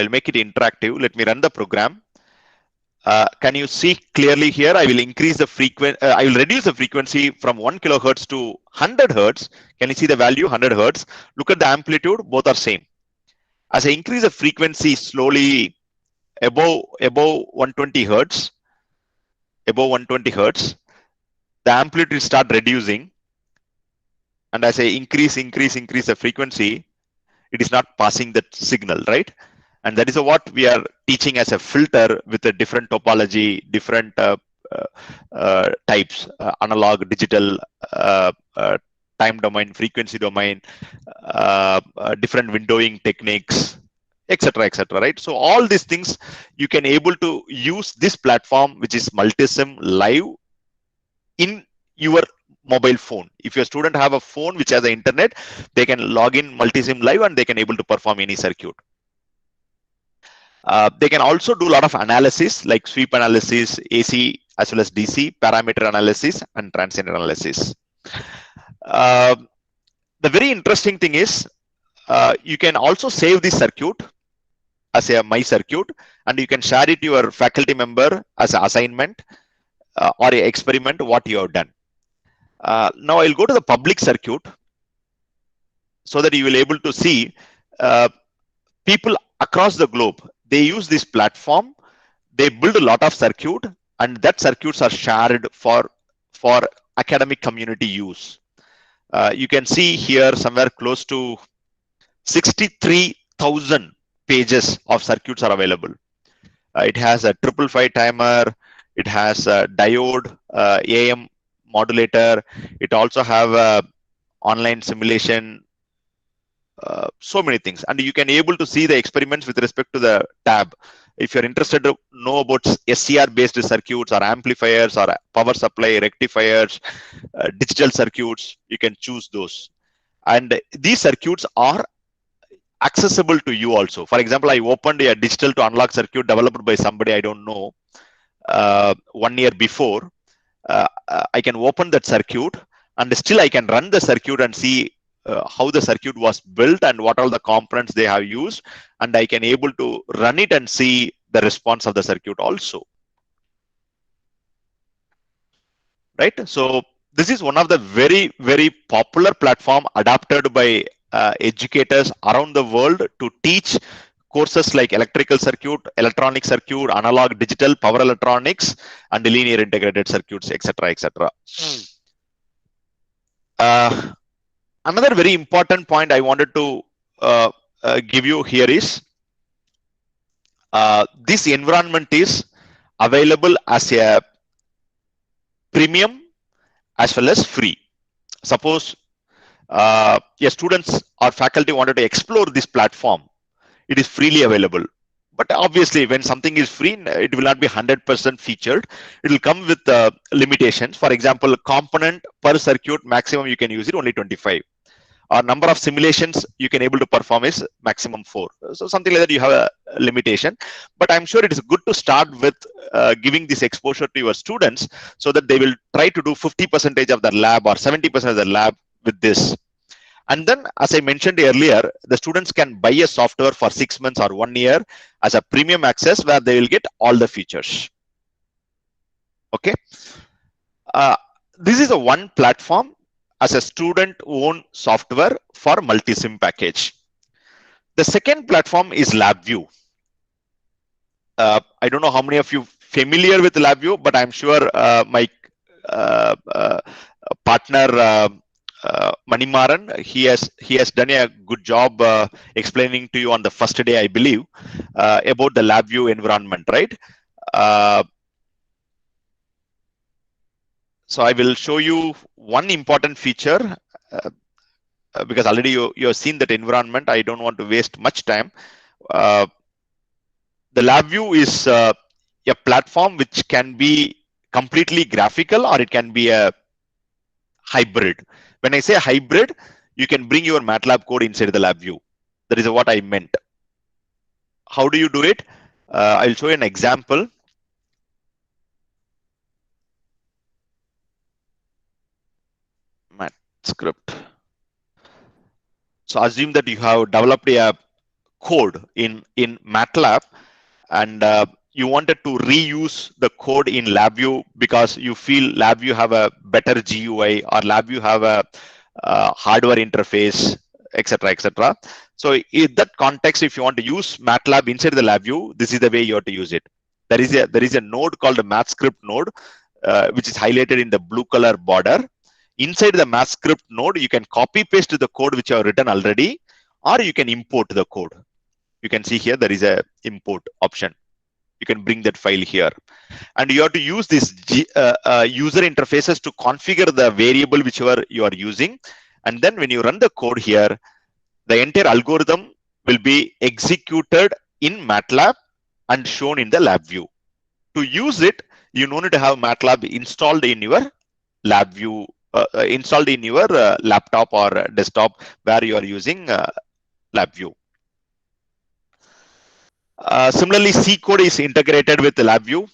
make it interactive. Let me run the program. Can you see clearly here? I will increase the frequency. I will reduce the frequency from 1 kilohertz to 100 hertz. Can you see the value 100 hertz? Look at the amplitude. Both are same. As I increase the frequency slowly above 120 hertz, above 120 hertz, the amplitude start reducing. And as I increase the frequency, it is not passing that signal, right? And that is what we are teaching as a filter with a different topology, different types, analog, digital, time domain, frequency domain, different windowing techniques, etc., etc. Right? So all these things you can able to use this platform, which is Multisim Live, in your mobile phone. If your student have a phone which has the internet, they can log in Multisim Live and they can able to perform any circuit. They can also do a lot of analysis like sweep analysis, AC as well as DC, parameter analysis, and transient analysis. The very interesting thing is you can also save this circuit as a my circuit, and you can share it to your faculty member as an assignment or an experiment what you have done. Now I'll go to the public circuit so that you will able to see people across the globe. They use this platform. They build a lot of circuit, and that circuits are shared for academic community use. You can see here somewhere close to 63,000 pages of circuits are available. It has a 555 timer. It has a diode, AM modulator. It also have a online simulation. So many things, and you can able to see the experiments with respect to the tab. If you're interested to know about SCR based circuits or amplifiers or power supply rectifiers, digital circuits, you can choose those. And these circuits are accessible to you also. For example, I opened a digital to unlock circuit developed by somebody I don't know 1 year before. I can open that circuit and still I can run the circuit and see how the circuit was built and what all the components they have used, and I can able to run it and see the response of the circuit also. Right? So this is one of the very, very popular platform adopted by educators around the world to teach courses like electrical circuit, electronic circuit, analog, digital, power electronics, and linear integrated circuits, etc., etc. Another very important point I wanted to give you here is this environment is available as a premium as well as free. Suppose your students or faculty wanted to explore this platform, it is freely available. But obviously, when something is free, it will not be 100% featured. It will come with limitations. For example, component per circuit maximum you can use it only 25. Or number of simulations you can able to perform is maximum 4. So something like that you have a limitation. But I'm sure it is good to start with giving this exposure to your students so that they will try to do 50% of their lab or 70% of their lab with this. And then, as I mentioned earlier, the students can buy a software for 6 months or 1 year as a premium access where they will get all the features. Okay. This is a one platform as a student owned software for Multisim package. The second platform is LabVIEW. I don't know how many of you familiar with LabVIEW, but I'm sure my partner Manimaran, he has done a good job explaining to you on the first day, I believe, about the LabVIEW environment, right? So I will show you one important feature because already you have seen that environment. I don't want to waste much time. The LabVIEW is a platform which can be completely graphical or it can be a hybrid. When I say hybrid, you can bring your MATLAB code inside the LabVIEW. That is what I meant. How do you do it? I'll show you an example. Mat script. So assume that you have developed a code in MATLAB, and you wanted to reuse the code in LabVIEW because you feel LabVIEW have a better GUI or LabVIEW have a hardware interface, etc., etc. So in that context, if you want to use MATLAB inside the LabVIEW, this is the way you have to use it. There is a node called the MathScript node, which is highlighted in the blue color border. Inside the MathScript node, you can copy paste the code which you have written already, or you can import the code. You can see here there is a import option. You can bring that file here, and you have to use this user interfaces to configure the variable whichever you are using. And then when you run the code here, the entire algorithm will be executed in MATLAB and shown in the LabVIEW. To use it, you don't need to have MATLAB installed in your LabVIEW, installed in your laptop or desktop where you are using LabVIEW. Similarly, C code is integrated with LabVIEW.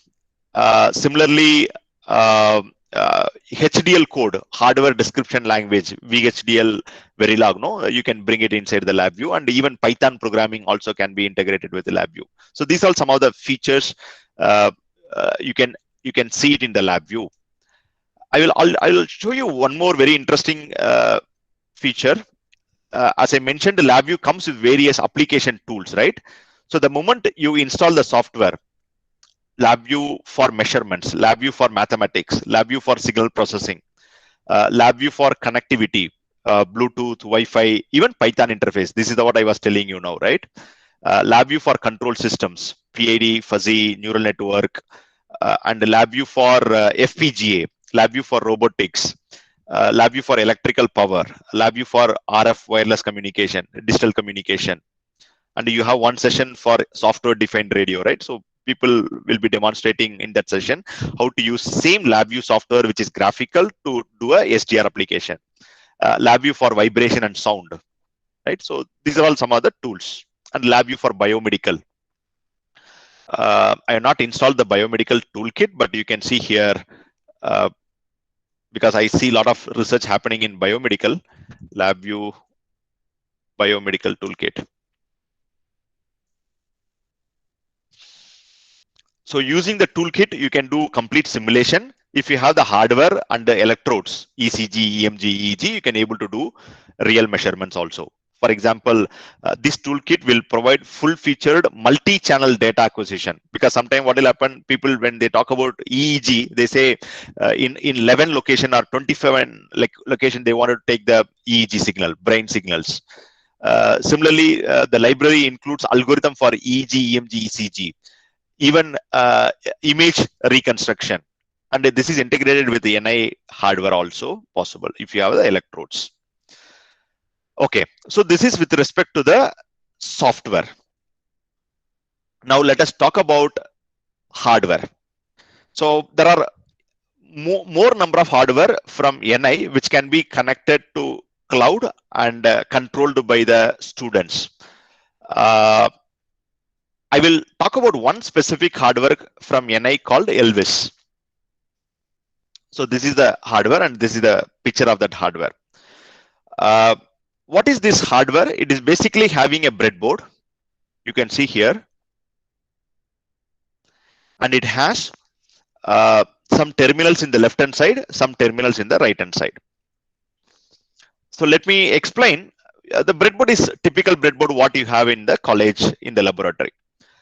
Similarly, HDL code, hardware description language, VHDL, Verilog, no, you can bring it inside the LabVIEW, and even Python programming also can be integrated with the LabVIEW. So these are some of the features you can see it in the LabVIEW. I will show you one more very interesting feature. As I mentioned, the LabVIEW comes with various application tools, right? So the moment you install the software, LabVIEW for measurements, LabVIEW for mathematics, LabVIEW for signal processing, LabVIEW for connectivity, Bluetooth, Wi-Fi, even Python interface. This is what I was telling you now, right? LabVIEW for control systems, PID, fuzzy, neural network, and LabVIEW for FPGA, LabVIEW for robotics, LabVIEW for electrical power, LabVIEW for RF wireless communication, digital communication. And you have one session for software defined radio, right? So people will be demonstrating in that session how to use same LabVIEW software, which is graphical, to do a SDR application. LabVIEW for vibration and sound, right? So these are all some other tools. And LabVIEW for biomedical. I have not installed the biomedical toolkit, but you can see here, because I see a lot of research happening in biomedical, LabVIEW biomedical toolkit. So using the toolkit, you can do complete simulation. If you have the hardware and the electrodes, ECG, EMG, EEG, you can able to do real measurements also. For example, this toolkit will provide full-featured multi-channel data acquisition, because sometimes what will happen, people when they talk about EEG, they say in 11 location or 27 location they want to take the EEG signal, brain signals. Similarly, the library includes algorithm for EEG, EMG, ECG, even image reconstruction, and this is integrated with the NI hardware also possible if you have the electrodes. Okay, so this is with respect to the software. Now let us talk about hardware. So there are more number of hardware from NI which can be connected to cloud and controlled by the students. I will talk about one specific hardware from NI called Elvis. So this is the hardware, and this is the picture of that hardware. What is this hardware? It is basically having a breadboard. You can see here, and it has some terminals in the left hand side, some terminals in the right hand side. So let me explain. The breadboard is typical breadboard what you have in the college, in the laboratory.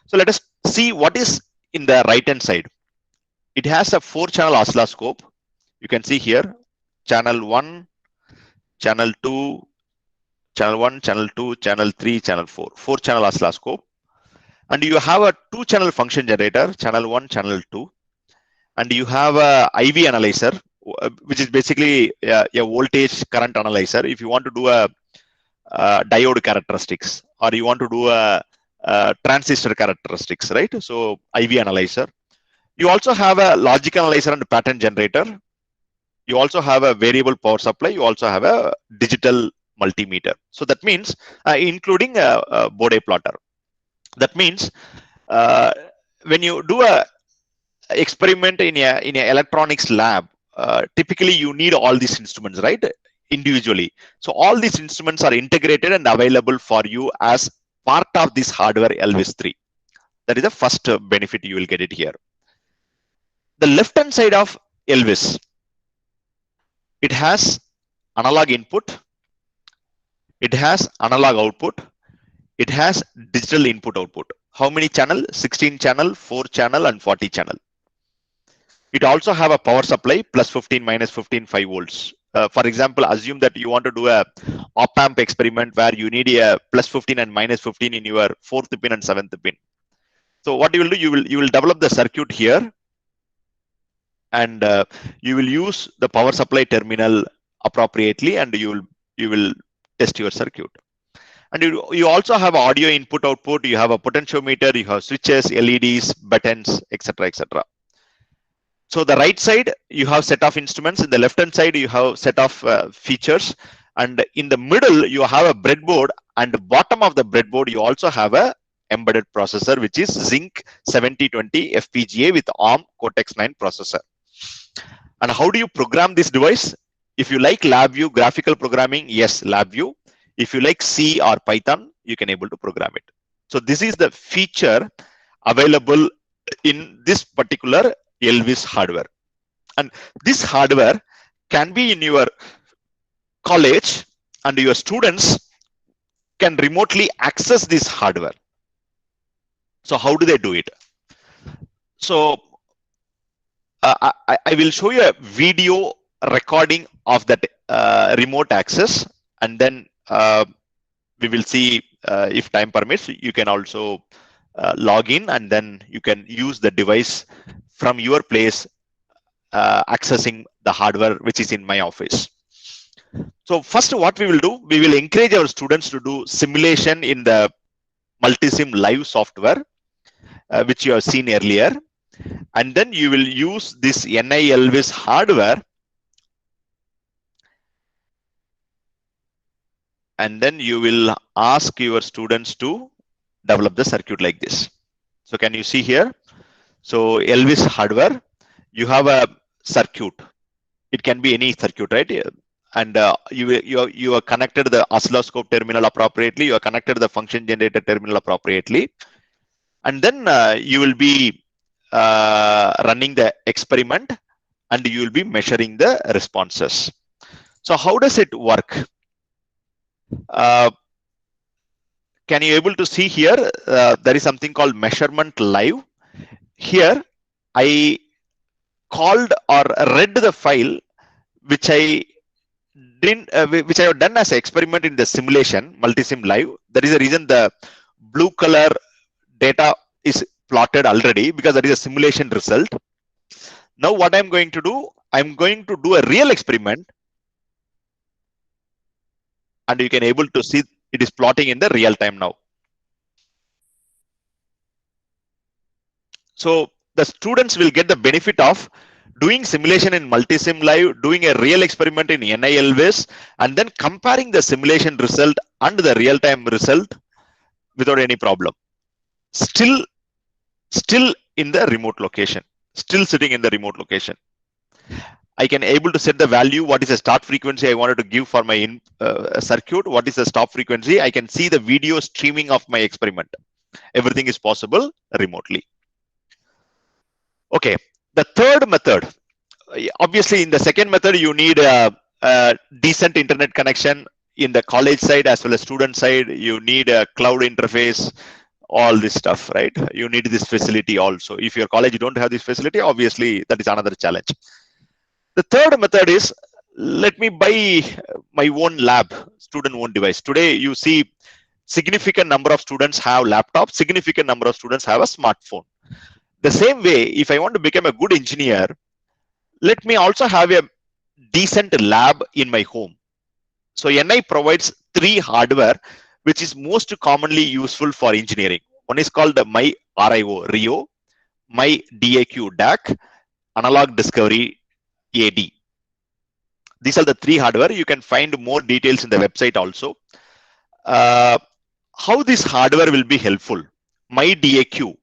So let us see what is in the right hand side. It has a 4-channel oscilloscope. You can see here, channel 1, channel 2, channel 1, channel 2, channel 3, channel 4, 4-channel oscilloscope. And you have a 2-channel function generator, channel 1, channel 2. And you have a IV analyzer, which is basically a voltage current analyzer. If you want to do a diode characteristics, or you want to do a transistor characteristics, right? So IV analyzer. You also have a logic analyzer and pattern generator. You also have a variable power supply. You also have a digital multimeter. So that means including a Bode plotter. That means when you do a experiment in a electronics lab, typically you need all these instruments, right? individually. So all these instruments are integrated and available for you as part of this hardware Elvis 3. That is the first benefit you will get it here. The left hand side of Elvis, it has analog input, it has analog output, it has digital input output. How many channel? 16 channel, 4 channel and 40 channel. It also have a power supply plus 15, minus 15, 5 volts. For example, assume that you want to do a op-amp experiment where you need a plus 15 and minus 15 in your 4th pin and 7th pin. So what you will do, you will develop the circuit here, and you will use the power supply terminal appropriately, and you will test your circuit. And you also have audio input output, you have a potentiometer, you have switches, LEDs, buttons, etc., etc. So the right side, you have set of instruments. In the left hand side, you have set of features. And in the middle, you have a breadboard. And the bottom of the breadboard, you also have a embedded processor, which is Zinc 7020 FPGA with ARM Cortex-9 processor. And how do you program this device? If you like LabVIEW graphical programming, yes, LabVIEW. If you like C or Python, you can able to program it. So this is the feature available in this particular Elvis hardware. And this hardware can be in your college, and your students can remotely access this hardware. So how do they do it? So I will show you a video recording of that remote access, and then we will see if time permits. You can also log in, and then you can use the device from your place, accessing the hardware which is in my office. So first, what we will do, we will encourage our students to do simulation in the Multisim Live software, which you have seen earlier. And then you will use this NI Elvis hardware, and then you will ask your students to develop the circuit like this. So can you see here? So Elvis hardware, you have a circuit. It can be any circuit, right? And you are connected the oscilloscope terminal appropriately. You are connected the function generator terminal appropriately. And then you will be running the experiment, and you will be measuring the responses. So how does it work? Can you able to see here? There is something called measurement live. Here I called or read the file which I didn't, which I have done as an experiment in the simulation Multisim Live. That is the reason the blue color data is plotted already, because that is a simulation result. Now what I'm going to do, I'm going to do a real experiment, and you can able to see it is plotting in the real time now. So the students will get the benefit of doing simulation in Multisim Live, doing a real experiment in NI Elvis, and then comparing the simulation result and the real time result without any problem. Still in the remote location, still sitting in the remote location. I can able to set the value, what is the start frequency I wanted to give for my circuit, what is the stop frequency. I can see the video streaming of my experiment. Everything is possible remotely. Okay, the third method, obviously in the second method, you need a decent internet connection. In the college side as well as student side, you need a cloud interface, all this stuff, right? You need this facility also. If your college don't have this facility, obviously that is another challenge. The third method is, let me buy my own lab, student owned device. Today you see significant number of students have laptops, significant number of students have a smartphone. The same way, if I want to become a good engineer, let me also have a decent lab in my home. So NI provides 3 hardware which is most commonly useful for engineering. One is called the My RIO, My DAQ DAC, Analog Discovery AD. These are the 3 hardware. You can find more details in the website also. How this hardware will be helpful? My DAQ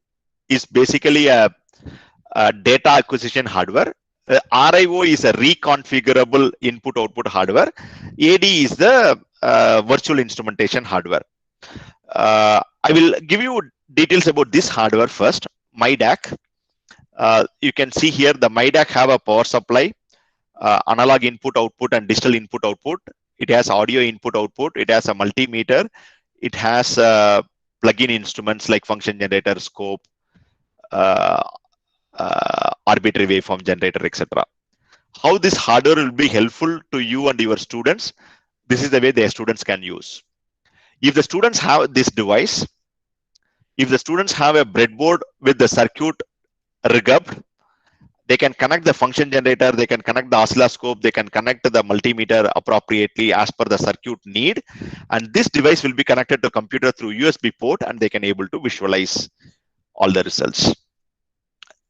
is basically a data acquisition hardware. RIO is a reconfigurable input output hardware. AD is the virtual instrumentation hardware. I will give you details about this hardware first. MyDAC. You can see here the MyDAC have a power supply, analog input output and digital input output. It has audio input output. It has a multimeter. It has plug-in instruments like function generator, scope, arbitrary waveform generator, etc. How this hardware will be helpful to you and your students? This is the way their students can use. If the students have this device, if the students have a breadboard with the circuit rigged, they can connect the function generator, they can connect the oscilloscope, they can connect the multimeter appropriately as per the circuit need, and this device will be connected to computer through USB port, and they can able to visualize all the results.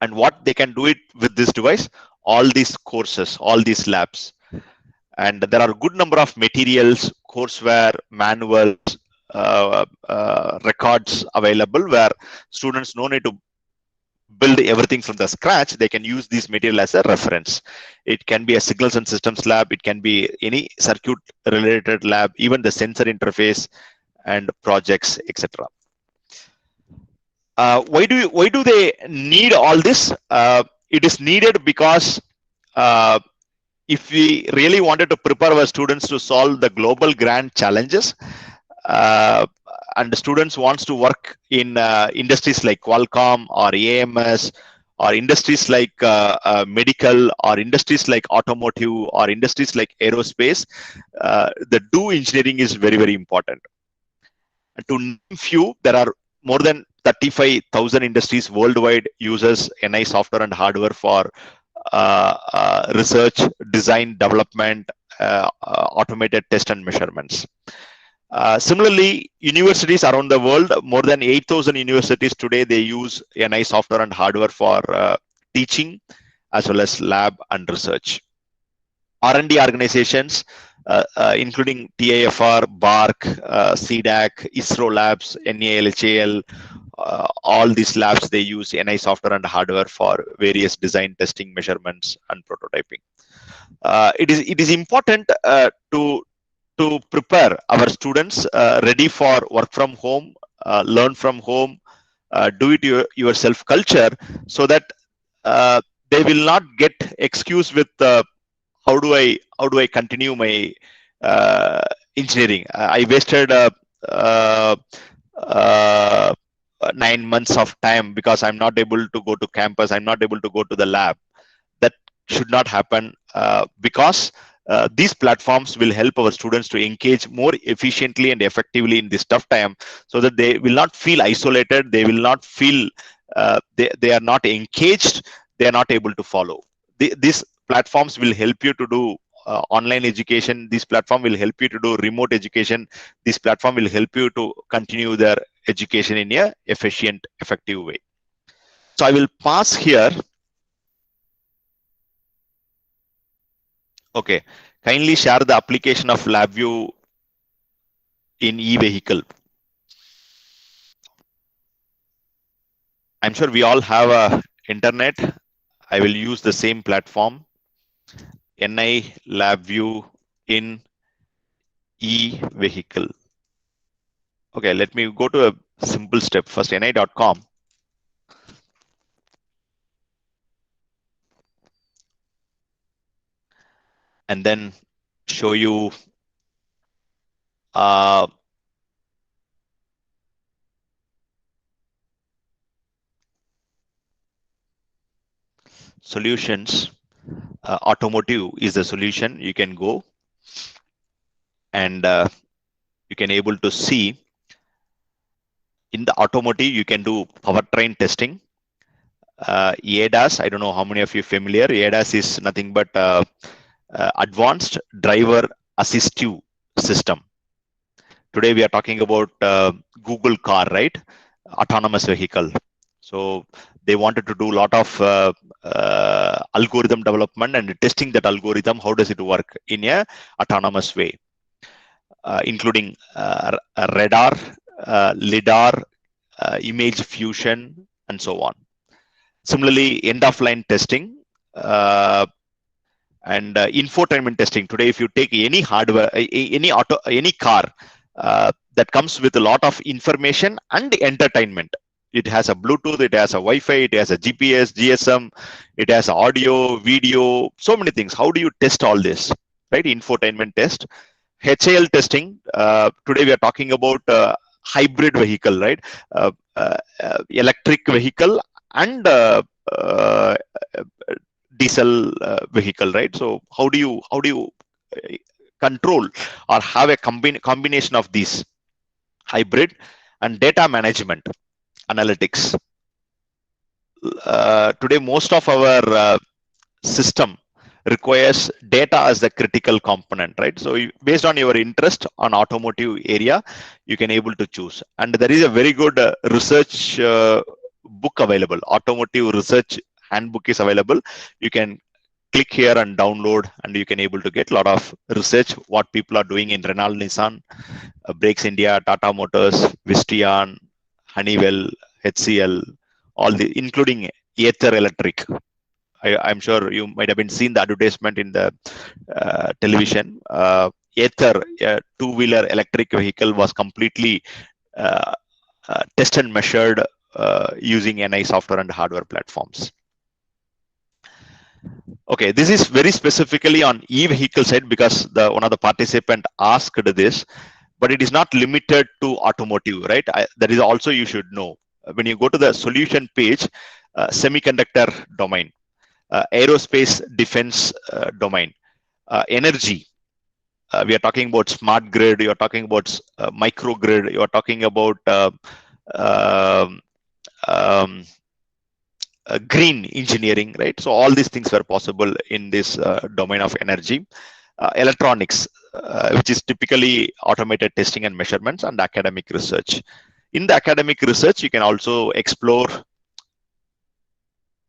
And what they can do it with this device, all these courses, all these labs, and there are a good number of materials, courseware, manuals, records available where students no need to build everything from the scratch. They can use this material as a reference. It can be a signals and systems lab. It can be any circuit related lab, even the sensor interface and projects, etc. Why do they need all this? It is needed because if we really wanted to prepare our students to solve the global grand challenges, and the students wants to work in industries like Qualcomm or AMS, or industries like medical, or industries like automotive, or industries like aerospace, the do engineering is very, very important. And to name few, there are more than 35,000 industries worldwide uses NI software and hardware for research, design, development, automated test and measurements. Similarly, universities around the world, more than 8,000 universities today, they use NI software and hardware for teaching as well as lab and research. R&D organizations, including TIFR, BARC, CDAC, ISRO labs, NALHAL, all these labs, they use NI software and hardware for various design, testing, measurements, and prototyping. It is important to prepare our students ready for work from home, learn from home, do it yourself culture, so that they will not get excuse with how do I continue my engineering? I wasted 9 months of time because I'm not able to go to campus, I'm not able to go to the lab. That should not happen, because these platforms will help our students to engage more efficiently and effectively in this tough time, so that they will not feel isolated, they will not feel they are not engaged, they are not able to follow. These platforms will help you to do online education. This platform will help you to do remote education. This platform will help you to continue their education in a efficient, effective way. So I will pause here. Okay, kindly share the application of LabVIEW in e-vehicle. I'm sure we all have a internet. I will use the same platform, NI LabVIEW in e-vehicle. Okay, let me go to a simple step. First, ni.com. And then show you solutions. Automotive is the solution. You can go and you can able to see in the automotive, you can do powertrain testing. ADAS, I don't know how many of you are familiar. ADAS is nothing but advanced driver assistive system. Today we are talking about Google car, right? Autonomous vehicle. So they wanted to do a lot of algorithm development and testing that algorithm. How does it work in a autonomous way, including radar, lidar, image fusion, and so on. Similarly, end of line testing, And infotainment testing. Today, if you take any hardware, any car that comes with a lot of information and entertainment. It has a Bluetooth, it has a Wi-Fi, it has a GPS, GSM, it has audio, video, so many things. How do you test all this? Right? Infotainment test. HAL testing. Today we are talking about hybrid vehicle, right? Electric vehicle and diesel vehicle, right? So how do you control or have a combination of these hybrid and data management analytics? Today, most of our system requires data as the critical component, right? So based on your interest on automotive area, you can able to choose. And there is a very good research book available. Automotive research handbook is available. You can click here and download, and you can able to get a lot of research what people are doing in Renault, Nissan, Brakes India, Tata Motors, Visteon, Honeywell, HCL, all the including Ather Electric. I'm sure you might have been seen the advertisement in the television. Ather, a two-wheeler electric vehicle, was completely tested and measured using NI software and hardware platforms. Okay, this is very specifically on e-vehicle side because one of the participant asked this, but it is not limited to automotive, right? That is also you should know. When you go to the solution page, semiconductor domain, aerospace defense domain, energy. We are talking about smart grid. You are talking about microgrid. You are talking about green engineering, right? So all these things were possible in this domain of energy. Electronics, which is typically automated testing and measurements, and academic research. In the academic research, you can also explore.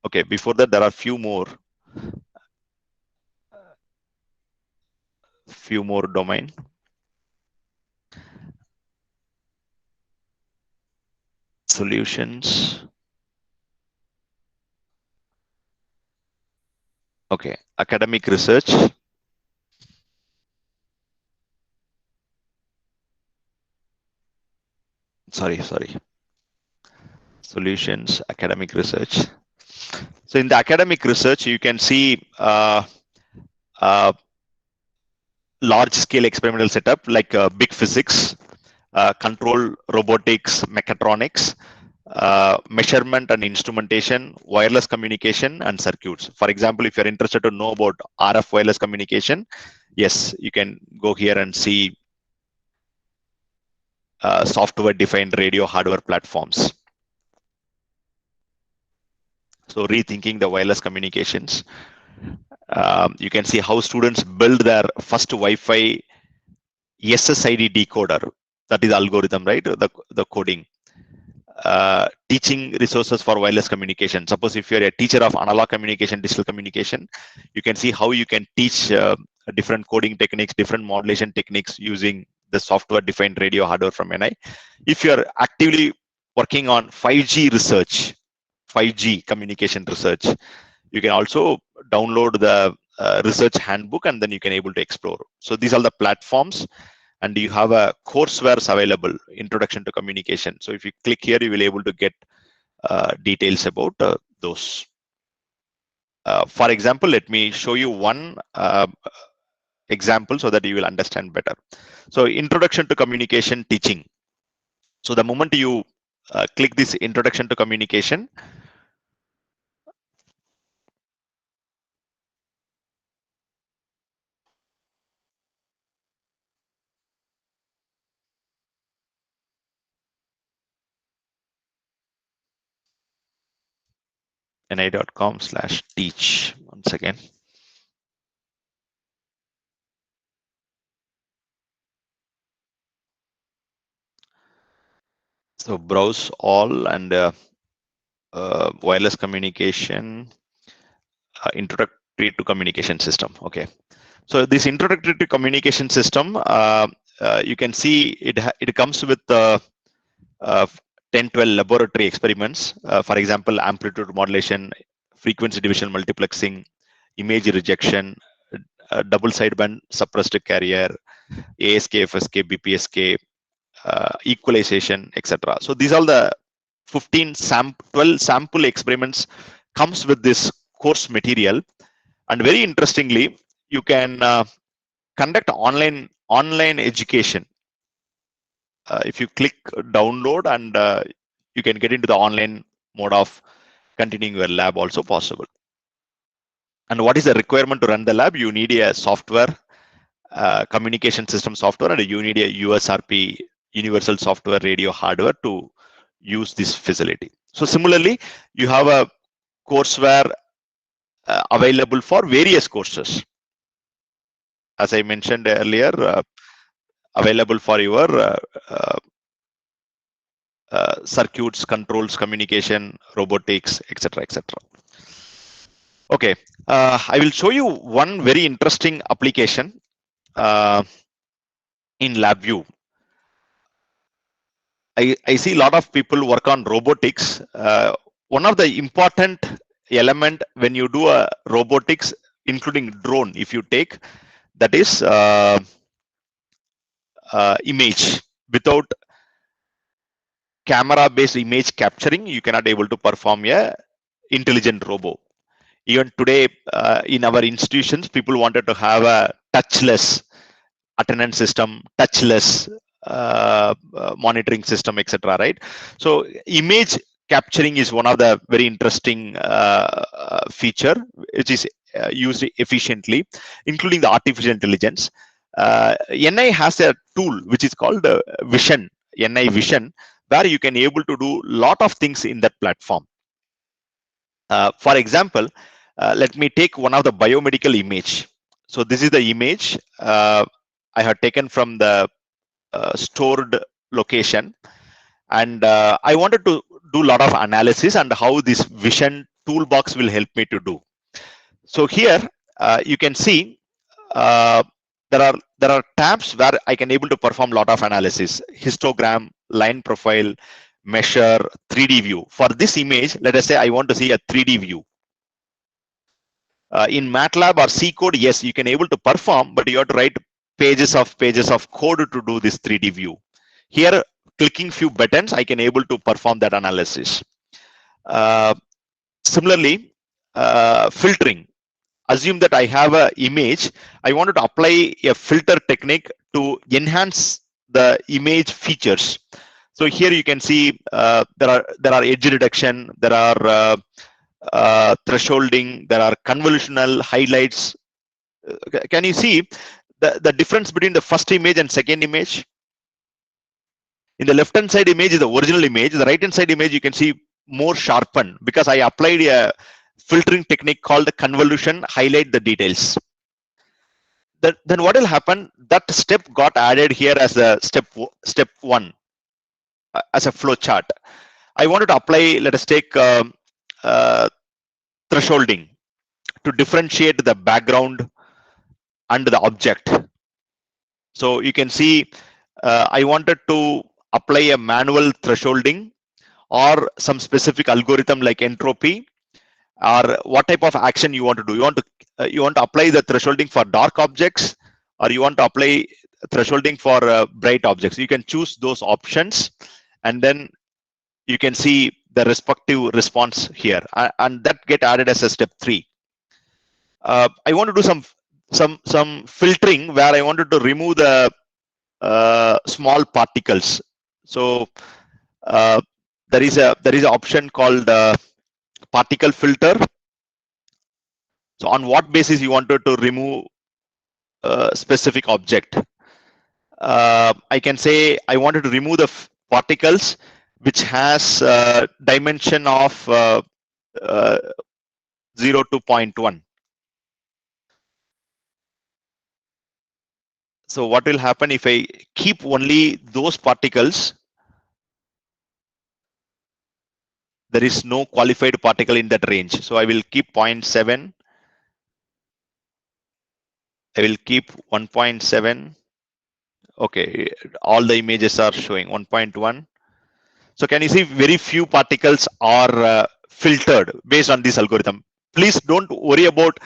Okay, before that, there are few more domain. Solutions. Okay, academic research. Sorry. Solutions, academic research. So in the academic research, you can see large-scale experimental setup like big physics, control robotics, mechatronics, measurement and instrumentation, wireless communication, and circuits. For example, if you're interested to know about RF wireless communication, yes, you can go here and see software-defined radio hardware platforms. So rethinking the wireless communications. You can see how students build their first Wi-Fi SSID decoder. That is algorithm, right? The coding. Teaching resources for wireless communication. Suppose if you're a teacher of analog communication, digital communication, you can see how you can teach different coding techniques, different modulation techniques using the software-defined radio hardware from NI. If you're actively working on 5G research, 5G communication research, you can also download the research handbook, and then you can able to explore. So these are the platforms, and you have a courseware available, Introduction to Communication. So if you click here, you will able to get details about those. For example, let me show you one example so that you will understand better. So Introduction to Communication teaching. So the moment you click this Introduction to Communication, ni.com/teach. Once again. So browse all and wireless communication, introductory to communication system. Okay. So this introductory to communication system, you can see it comes with 10-12 laboratory experiments. For example, amplitude modulation, frequency division multiplexing, image rejection, double sideband suppressed carrier, ASK, FSK, BPSK, equalization, etc. So these are the 12 sample experiments comes with this course material. And very interestingly, you can conduct online education. If you click download, and you can get into the online mode of continuing your lab also possible. And what is the requirement to run the lab? You need a software, communication system software, and you need a USRP, universal software radio hardware, to use this facility. So similarly, you have a courseware available for various courses. As I mentioned earlier, available for your circuits, controls, communication, robotics, etc., etc. Okay, I will show you one very interesting application in LabVIEW. I see a lot of people work on robotics. One of the important element when you do a robotics, including drone, if you take, that is image. Without camera-based image capturing, you cannot able to perform a intelligent robo. Even today, in our institutions, people wanted to have a touchless attendance system, touchless monitoring system, etc. Right? So image capturing is one of the very interesting feature which is used efficiently, including the artificial intelligence. NI has a tool which is called Vision, NI Vision, where you can able to do lot of things in that platform. For example, let me take one of the biomedical image. So this is the image I have taken from the stored location, and I wanted to do a lot of analysis and how this Vision toolbox will help me to do. So here you can see there are tabs where I can able to perform a lot of analysis: histogram, line profile, measure, 3D view. For this image, let us say I want to see a 3D view. In MATLAB or C code, yes, you can able to perform, but you have to write pages of code to do this 3D view. Here, clicking few buttons, I can able to perform that analysis. Similarly, filtering. Assume that I have an image. I wanted to apply a filter technique to enhance the image features. So here you can see there are edge reduction, there are thresholding, there are convolutional highlights. Can you see the difference between the first image and second image? In the left hand side image is the original image. The right hand side image you can see more sharpened because I applied a filtering technique called convolution, highlight the details. Then what will happen? That step got added here as a step 1 as a flow chart. I wanted to apply, let us take thresholding to differentiate the background and the object. So you can see I wanted to apply a manual thresholding or some specific algorithm like entropy, or what type of action you want to do. You want to apply the thresholding for dark objects, or you want to apply thresholding for bright objects. You can choose those options, and then you can see the respective response here, and that get added as a step 3. I want to do some filtering where I wanted to remove the small particles. So there is an option called particle filter. So on what basis you wanted to remove a specific object? I can say I wanted to remove the particles which has dimension of 0 to 0.1. So what will happen if I keep only those particles? There is no qualified particle in that range. So I will keep 0.7. I will keep 1.7. Okay, all the images are showing 1.1. So can you see very few particles are filtered based on this algorithm? Please don't worry about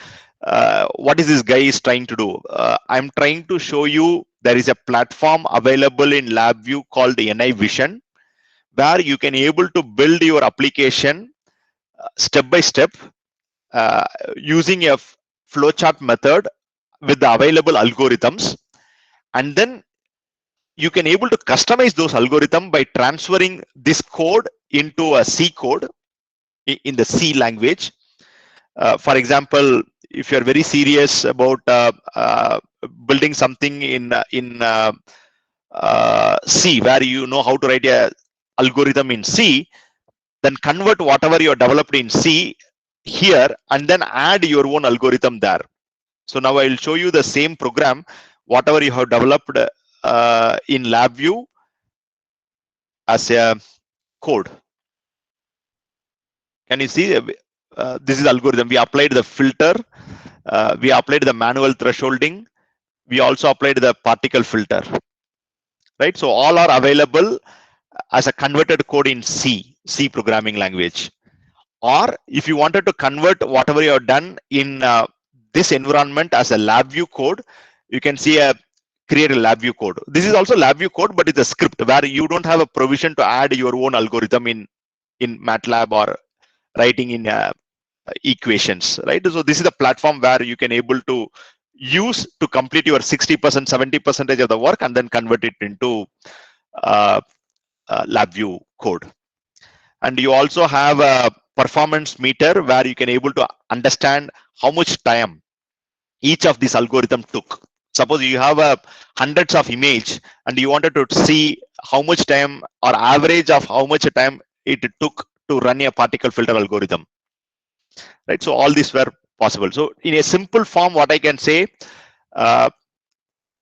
what is this guy is trying to do? I'm trying to show you there is a platform available in LabVIEW called NI Vision, where you can able to build your application step by step using a flowchart method with the available algorithms, and then you can able to customize those algorithms by transferring this code into a C code in the C language. For example, if you're very serious about building something in C, where you know how to write a algorithm in C, then convert whatever you developed in C here and then add your own algorithm there. So now I'll show you the same program, whatever you have developed in LabVIEW as a code. Can you see? This is algorithm. We applied the filter, we applied the manual thresholding, we also applied the particle filter, right? So all are available as a converted code in C programming language. Or if you wanted to convert whatever you have done in this environment as a LabVIEW code, you can see create a LabVIEW code. This is also LabVIEW code, but it's a script where you don't have a provision to add your own algorithm in MATLAB or writing in equations, right? So this is a platform where you can able to use to complete your 60%, 70% of the work and then convert it into LabVIEW code. And you also have a performance meter where you can able to understand how much time each of these algorithm took. Suppose you have hundreds of image and you wanted to see how much time or average of how much time it took to run a particle filter algorithm, right? So all these were possible. So in a simple form, what I can say,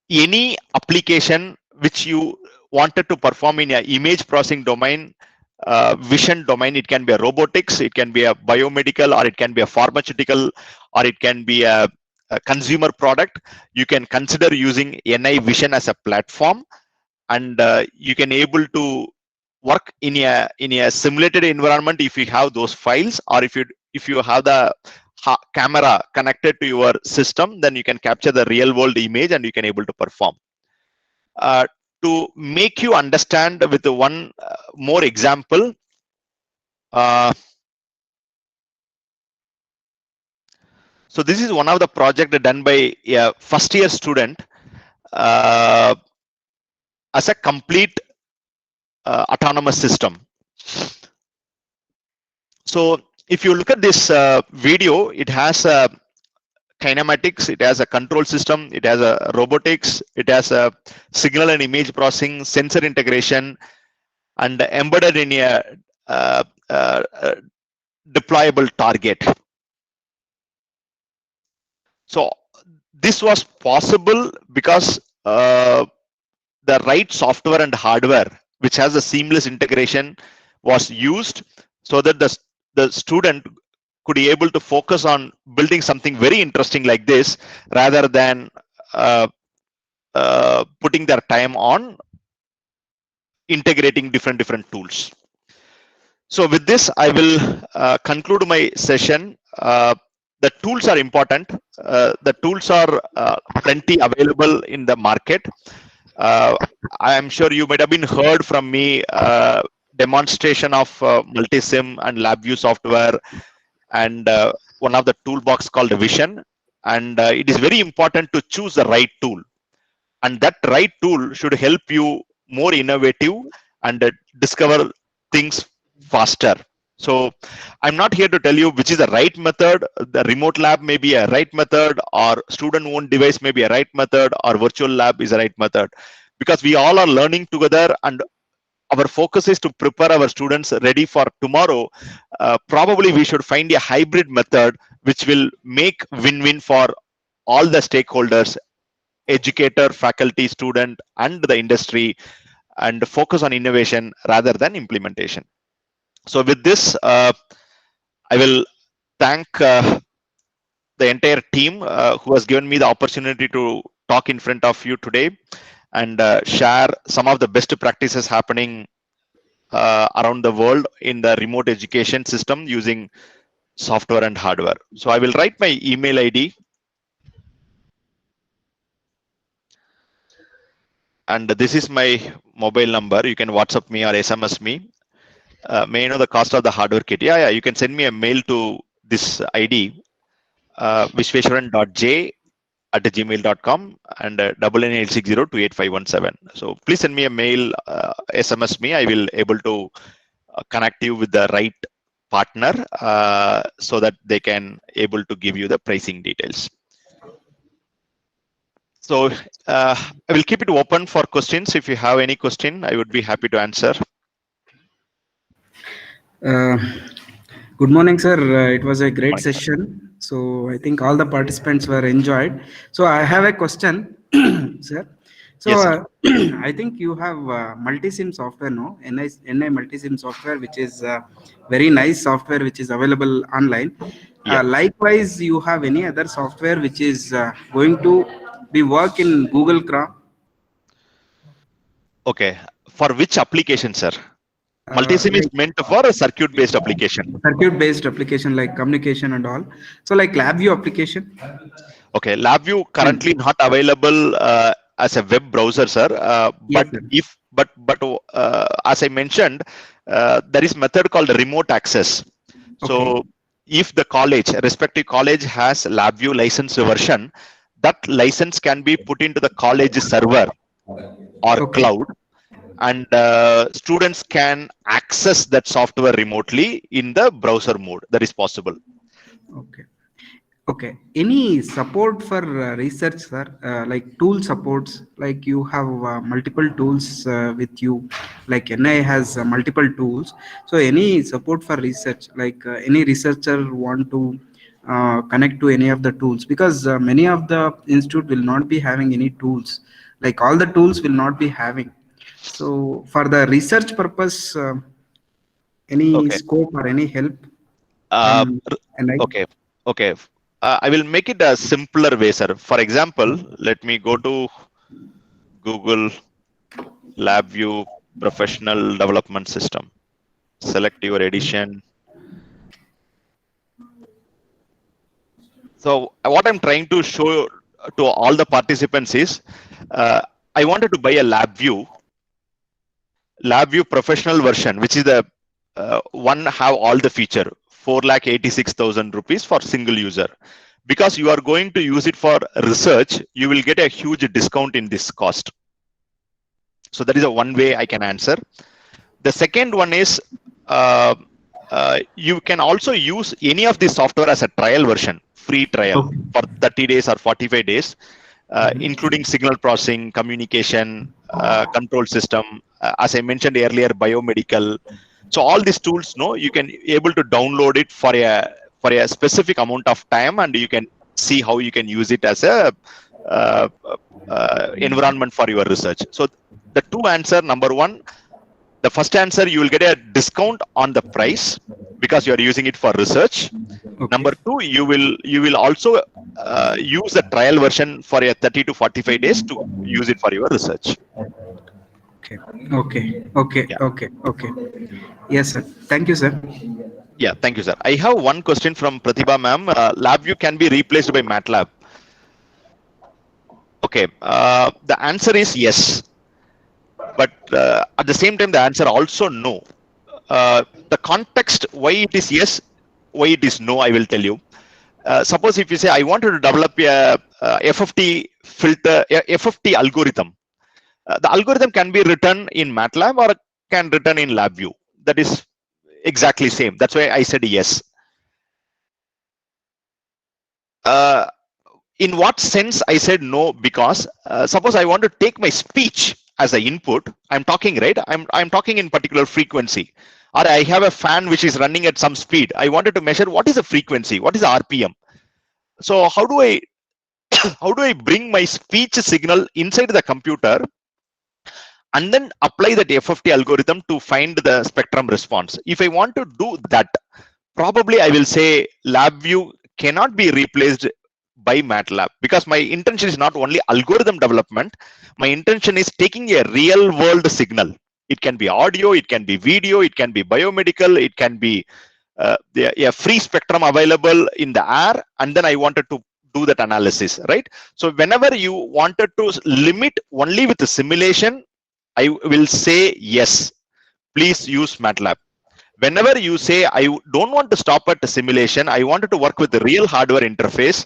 any application which you wanted to perform in an image processing domain, vision domain, it can be a robotics, it can be a biomedical, or it can be a pharmaceutical, or it can be a consumer product. You can consider using NI Vision as a platform, and you can able to work in a simulated environment if you have those files, or if you have the camera connected to your system, then you can capture the real world image and you can able to perform. To make you understand with one more example, so this is one of the project done by a first year student as a complete autonomous system. So if you look at this video, it has a kinematics, it has a control system, it has a robotics, it has a signal and image processing, sensor integration, and embedded in a deployable target. So this was possible because the right software and hardware, which has a seamless integration, was used so that the student could be able to focus on building something very interesting like this, rather than putting their time on integrating different tools. So with this, I will conclude my session. The tools are important. The tools are plenty available in the market. I am sure you might have been heard from me demonstration of Multisim and LabVIEW software, and one of the toolbox called Vision. And it is very important to choose the right tool, and that right tool should help you more innovative and discover things faster. So I'm not here to tell you which is the right method. The remote lab may be a right method, or student owned device may be a right method, or virtual lab is a right method, because we all are learning together, and our focus is to prepare our students ready for tomorrow. Probably we should find a hybrid method which will make win-win for all the stakeholders, educator, faculty, student, and the industry, and focus on innovation rather than implementation. So with this, I will thank the entire team who has given me the opportunity to talk in front of you today, and share some of the best practices happening around the world in the remote education system using software and hardware. So I will write my email ID and this is my mobile number. You can WhatsApp me or SMS me. May I know the cost of the hardware kit? Yeah. You can send me a mail to this ID, vishweshwaran.j@gmail.com and 9986028517. So please send me a mail, SMS me. I will able to connect you with the right partner so that they can able to give you the pricing details. So I will keep it open for questions. If you have any question, I would be happy to answer. Good morning, sir. It was a great Morning, sir. session. So I think all the participants were enjoyed. So I have a question, sir. So Yes, sir. I think you have multi-sim software, no? NI multi-sim software, which is very nice software, which is available online. Yeah. Likewise, you have any other software which is going to be work in Google Chrome? Okay. For which application, sir? Multisim is Like meant for a circuit-based application. circuit-based application like communication and all. So like LabVIEW application. Okay, LabVIEW currently not available as a web browser, sir. Yes, But sir. as I mentioned, there is method called remote access. So if the college, respective college has LabVIEW licensed version, that license can be put into the college server or Okay. cloud, and students can access that software remotely in the browser mode. That is possible. Okay. Any support for research, sir? Like tool supports, like you have multiple tools with you, like NI has multiple tools. So any support for research, like any researcher want to connect to any of the tools, because many of the institute will not be having any tools, like all the tools will not be having. So for the research purpose, any Okay. scope or any help Uh, from NI? okay. I will make it a simpler way, sir. For example, let me go to Google LabVIEW Professional Development System. Select your edition. So what I'm trying to show to all the participants is, I wanted to buy a LabVIEW professional version, which is the one have all the feature, 4,86,000 rupees for single user. Because you are going to use it for research, you will get a huge discount in this cost. So that is a one way I can answer. The second one is, you can also use any of this software as a trial version, free trial for 30 days or 45 days, including signal processing, communication, control system, as I mentioned earlier, biomedical. So all these tools, you can able to download it for a specific amount of time, and you can see how you can use it as a environment for your research. So the two answer, number one, the first answer, you will get a discount on the price because you are using it for research. Number two, you will also use the trial version for a 30 to 45 days to use it for your research. Okay. Yes, sir. Thank you, sir. Yeah, thank you, sir. I have one question from Pratibha ma'am. LabVIEW can be replaced by MATLAB. Okay, the answer is yes. But at the same time, the answer also no. The context why it is yes, why it is no, I will tell you. Suppose if you say I wanted to develop a FFT filter, FFT algorithm. The algorithm can be written in MATLAB or can written in LabVIEW. That is exactly same. That's why I said yes. In what sense I said no? Because suppose I want to take my speech as an input. I'm talking, right? I'm talking in particular frequency, or I have a fan which is running at some speed. I wanted to measure what is the frequency, what is the RPM. So how do I bring my speech signal inside the computer and then apply that FFT algorithm to find the spectrum response? If I want to do that, probably I will say LabVIEW cannot be replaced by MATLAB, because my intention is not only algorithm development. My intention is taking a real world signal. It can be audio, it can be video, it can be biomedical, it can be a free spectrum available in the air, and then I wanted to do that analysis, right? So whenever you wanted to limit only with the simulation, I will say yes, please use MATLAB. Whenever you say I don't want to stop at the simulation, I wanted to work with the real hardware interface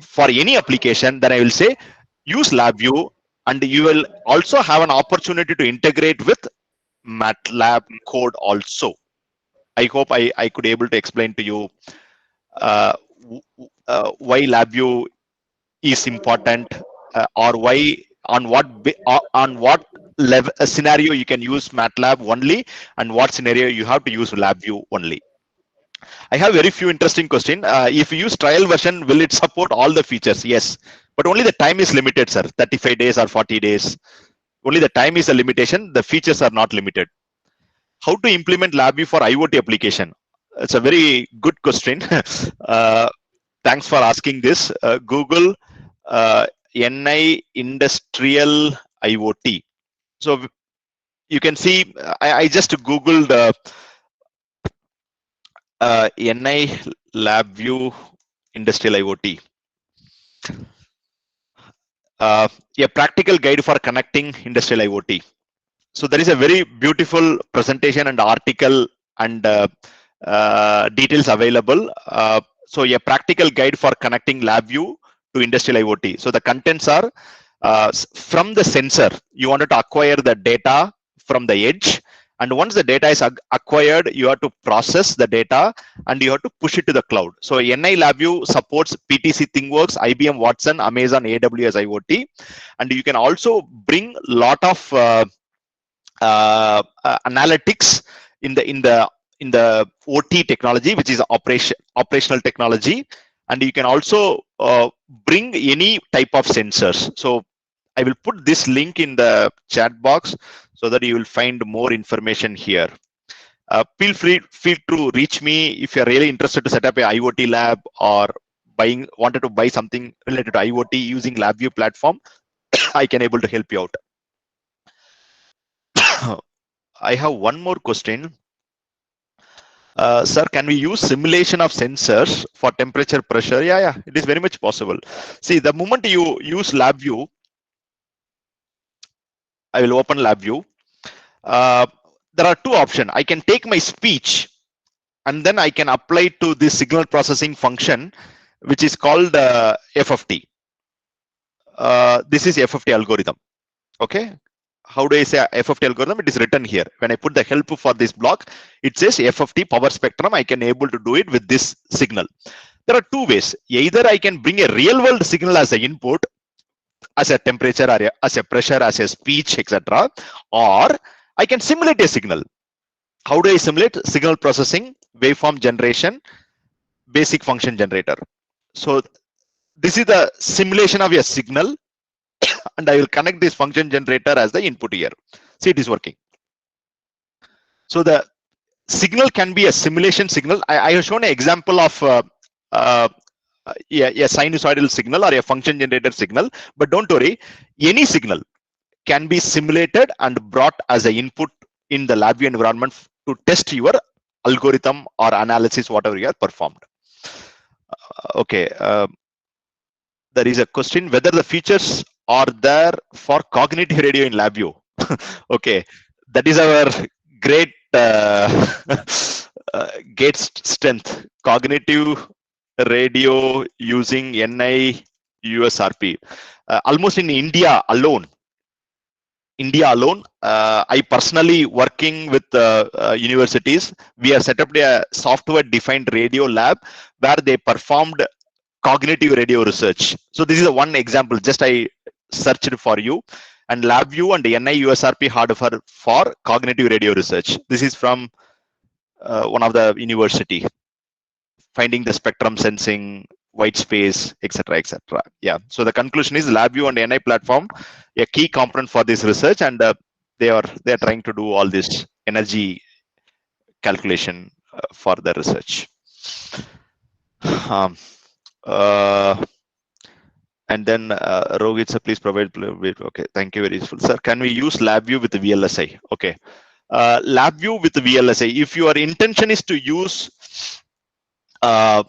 for any application, then I will say use LabVIEW, and you will also have an opportunity to integrate with MATLAB code also. I hope I could able to explain to you why LabVIEW is important, or why on what level scenario you can use MATLAB only, and what scenario you have to use LabVIEW only. I have very few interesting question. If you use trial version, will it support all the features? Yes, but only the time is limited, sir. 35 days or 40 days. Only the time is a limitation. The features are not limited. How to implement LabVIEW for IoT application? It's a very good question. Thanks for asking this. Google NI Industrial IoT. So you can see, I just Googled NI LabVIEW Industrial IoT. A practical guide for connecting industrial IoT. So there is a very beautiful presentation and article and details available. So a practical guide for connecting LabVIEW to industrial IoT. So the contents are from the sensor, you wanted to acquire the data from the edge. And once the data is acquired, you have to process the data and you have to push it to the cloud. So NI LabVIEW supports PTC ThingWorx, IBM Watson, Amazon AWS IoT, and you can also bring lot of analytics in the OT technology, which is operational technology, and you can also bring any type of sensors. So I will put this link in the chat box so that you will find more information here. Feel free to reach me if you're really interested to set up a IoT lab or wanted to buy something related to IoT using LabVIEW platform. I can able to help you out. I have one more question. Sir, can we use simulation of sensors for temperature, pressure? Yeah, it is very much possible. See, the moment you use LabVIEW, I will open LabVIEW. There are two options. I can take my speech and then I can apply to this signal processing function, which is called FFT. This is FFT algorithm. Okay. How do I say FFT algorithm? It is written here. When I put the help for this block, it says FFT power spectrum. I can able to do it with this signal. There are two ways. Either I can bring a real world signal as an input, as a temperature, or as a pressure, as a speech, etc. Or I can simulate a signal. How do I simulate? Signal processing, waveform generation, basic function generator. So this is the simulation of a signal, and I will connect this function generator as the input here. See, it is working. So the signal can be a simulation signal. I have shown an example of a sinusoidal signal or a function generator signal, but don't worry, any signal can be simulated and brought as an input in the LabVIEW environment to test your algorithm or analysis, whatever you have performed. Okay. There is a question whether the features are there for cognitive radio in LabVIEW. Okay, that is our great strength. Cognitive radio using NI USRP. Almost in India alone. I personally working with universities. We have set up a software-defined radio lab where they performed cognitive radio research. So this is a one example. Just I searched for you, and LabVIEW and NI USRP hardware for cognitive radio research. This is from one of the university, finding the spectrum sensing, white space, etc., etc. Yeah. So the conclusion is LabVIEW and NI platform a key component for this research, and they are trying to do all this energy calculation for the research. And then Rohit, sir, please provide. Okay, thank you, very useful, sir. Can we use LabVIEW with the VLSI? Okay, LabVIEW with the VLSI. If your intention is to use the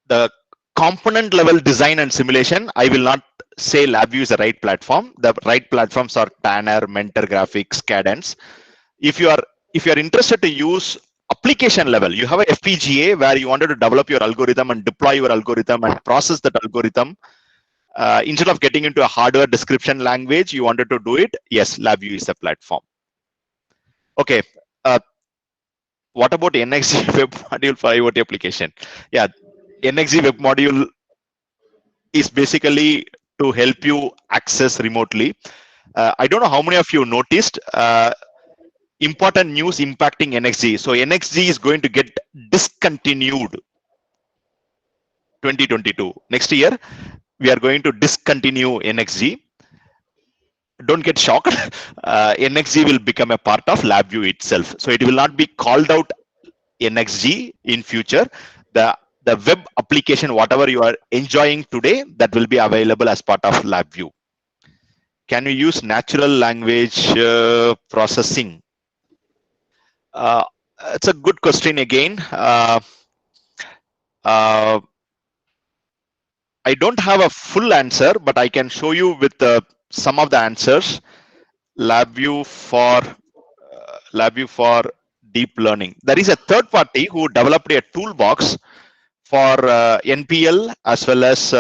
the component level design and simulation, I will not say LabVIEW is the right platform. The right platforms are Tanner, Mentor Graphics, Cadence. If you are interested to use application level, you have a FPGA where you wanted to develop your algorithm and deploy your algorithm and process that algorithm. Instead of getting into a hardware description language, you wanted to do it. Yes, LabVIEW is the platform. Okay. What about NXG Web Module for IoT application? Yeah, NXG Web Module is basically to help you access remotely. I don't know how many of you noticed important news impacting NXG. So NXG is going to get discontinued 2022. Next year, we are going to discontinue NXG. Don't get shocked. NXG will become a part of LabVIEW itself. So it will not be called out NXG in future. The web application, whatever you are enjoying today, that will be available as part of LabVIEW. Can you use natural language processing? It's a good question again. I don't have a full answer, but I can show you with some of the answers. LabVIEW for deep learning. There is a third party who developed a toolbox for NPL as well as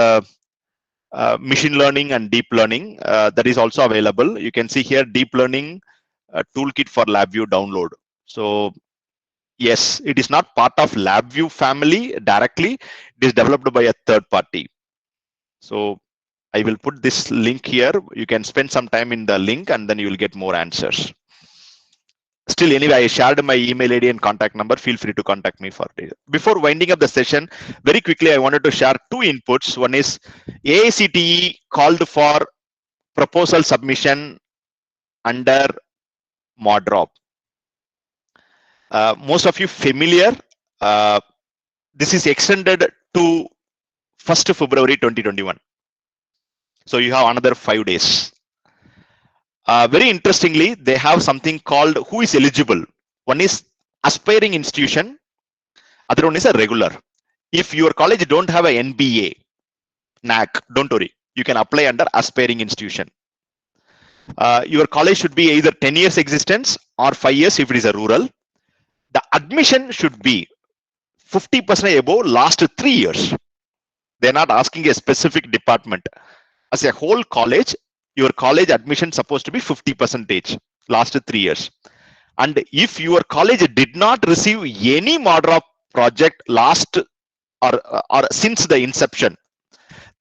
machine learning and deep learning. That is also available. You can see here deep learning toolkit for LabVIEW download. So yes, it is not part of LabVIEW family directly. It is developed by a third party. So I will put this link here. You can spend some time in the link and then you will get more answers. Still, anyway, I shared my email ID and contact number. Feel free to contact me for it. Before winding up the session, very quickly, I wanted to share two inputs. One is AICTE called for proposal submission under ModRob. Most of you familiar. This is extended to 1st February 2021. So you have another 5 days. Very interestingly, they have something called who is eligible. One is aspiring institution, other one is a regular. If your college don't have a NBA, NAC, don't worry, you can apply under aspiring institution. Your college should be either 10 years existence or 5 years if it is a rural. The admission should be 50% above last 3 years. They're not asking a specific department. As a whole college, your college admission supposed to be 50% last 3 years. And if your college did not receive any ModRob project last or since the inception,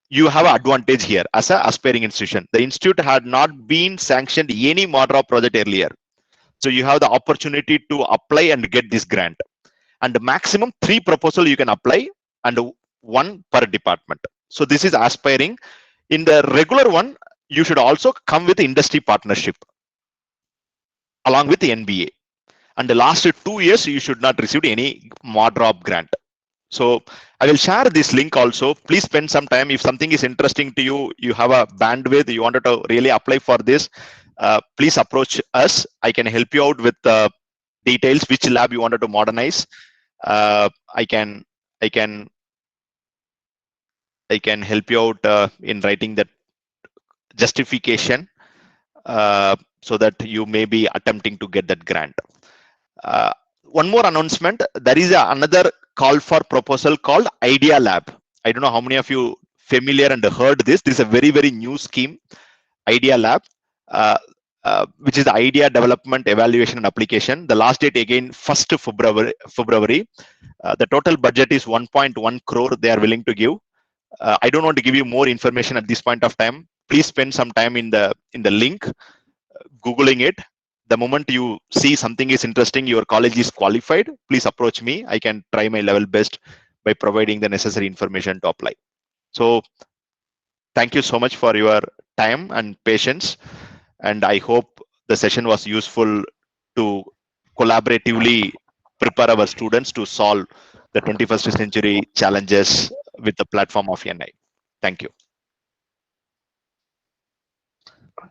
you have an advantage here as an aspiring institution. The institute had not been sanctioned any ModRob project earlier. So you have the opportunity to apply and get this grant. And the maximum 3 proposals you can apply and 1 per department. So this is aspiring. In the regular one, you should also come with industry partnership along with the NBA. And the last 2 years, you should not receive any ModRob grant. So I will share this link also. Please spend some time. If something is interesting to you, you have a bandwidth, you wanted to really apply for this, please approach us. I can help you out with details, which lab you wanted to modernize. I can help you out in writing that justification so that you may be attempting to get that grant. One more announcement. There is another call for proposal called Idea Lab. I don't know how many of you familiar and heard this. This is a very, very new scheme, Idea Lab, which is the idea development, evaluation and application. The last date again, 1st February. The total budget is 1.1 crore they are willing to give. I don't want to give you more information at this point of time. Please spend some time in the link, Googling it. The moment you see something is interesting, your college is qualified, please approach me. I can try my level best by providing the necessary information to apply. So thank you so much for your time and patience. And I hope the session was useful to collaboratively prepare our students to solve the 21st century challenges with the platform of NI. Thank you.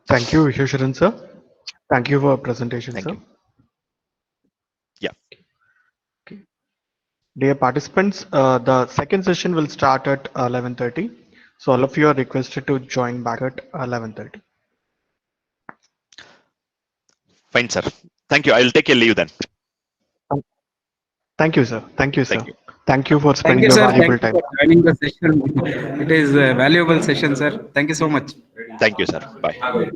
Thank you, Vishweshwaran sir. Thank you for presentation, Thank sir. you. Yeah. Okay. Dear participants, the second session will start at 11:30. So all of you are requested to join back at 11:30. Fine, sir. Thank you. I'll take a leave then. Thank you, sir. Thank you, sir. Thank you. Thank you for Thank spending you, your sir. valuable Thank you time. for joining the session. It is a valuable session, sir. Thank you so much. Thank you, sir. Bye.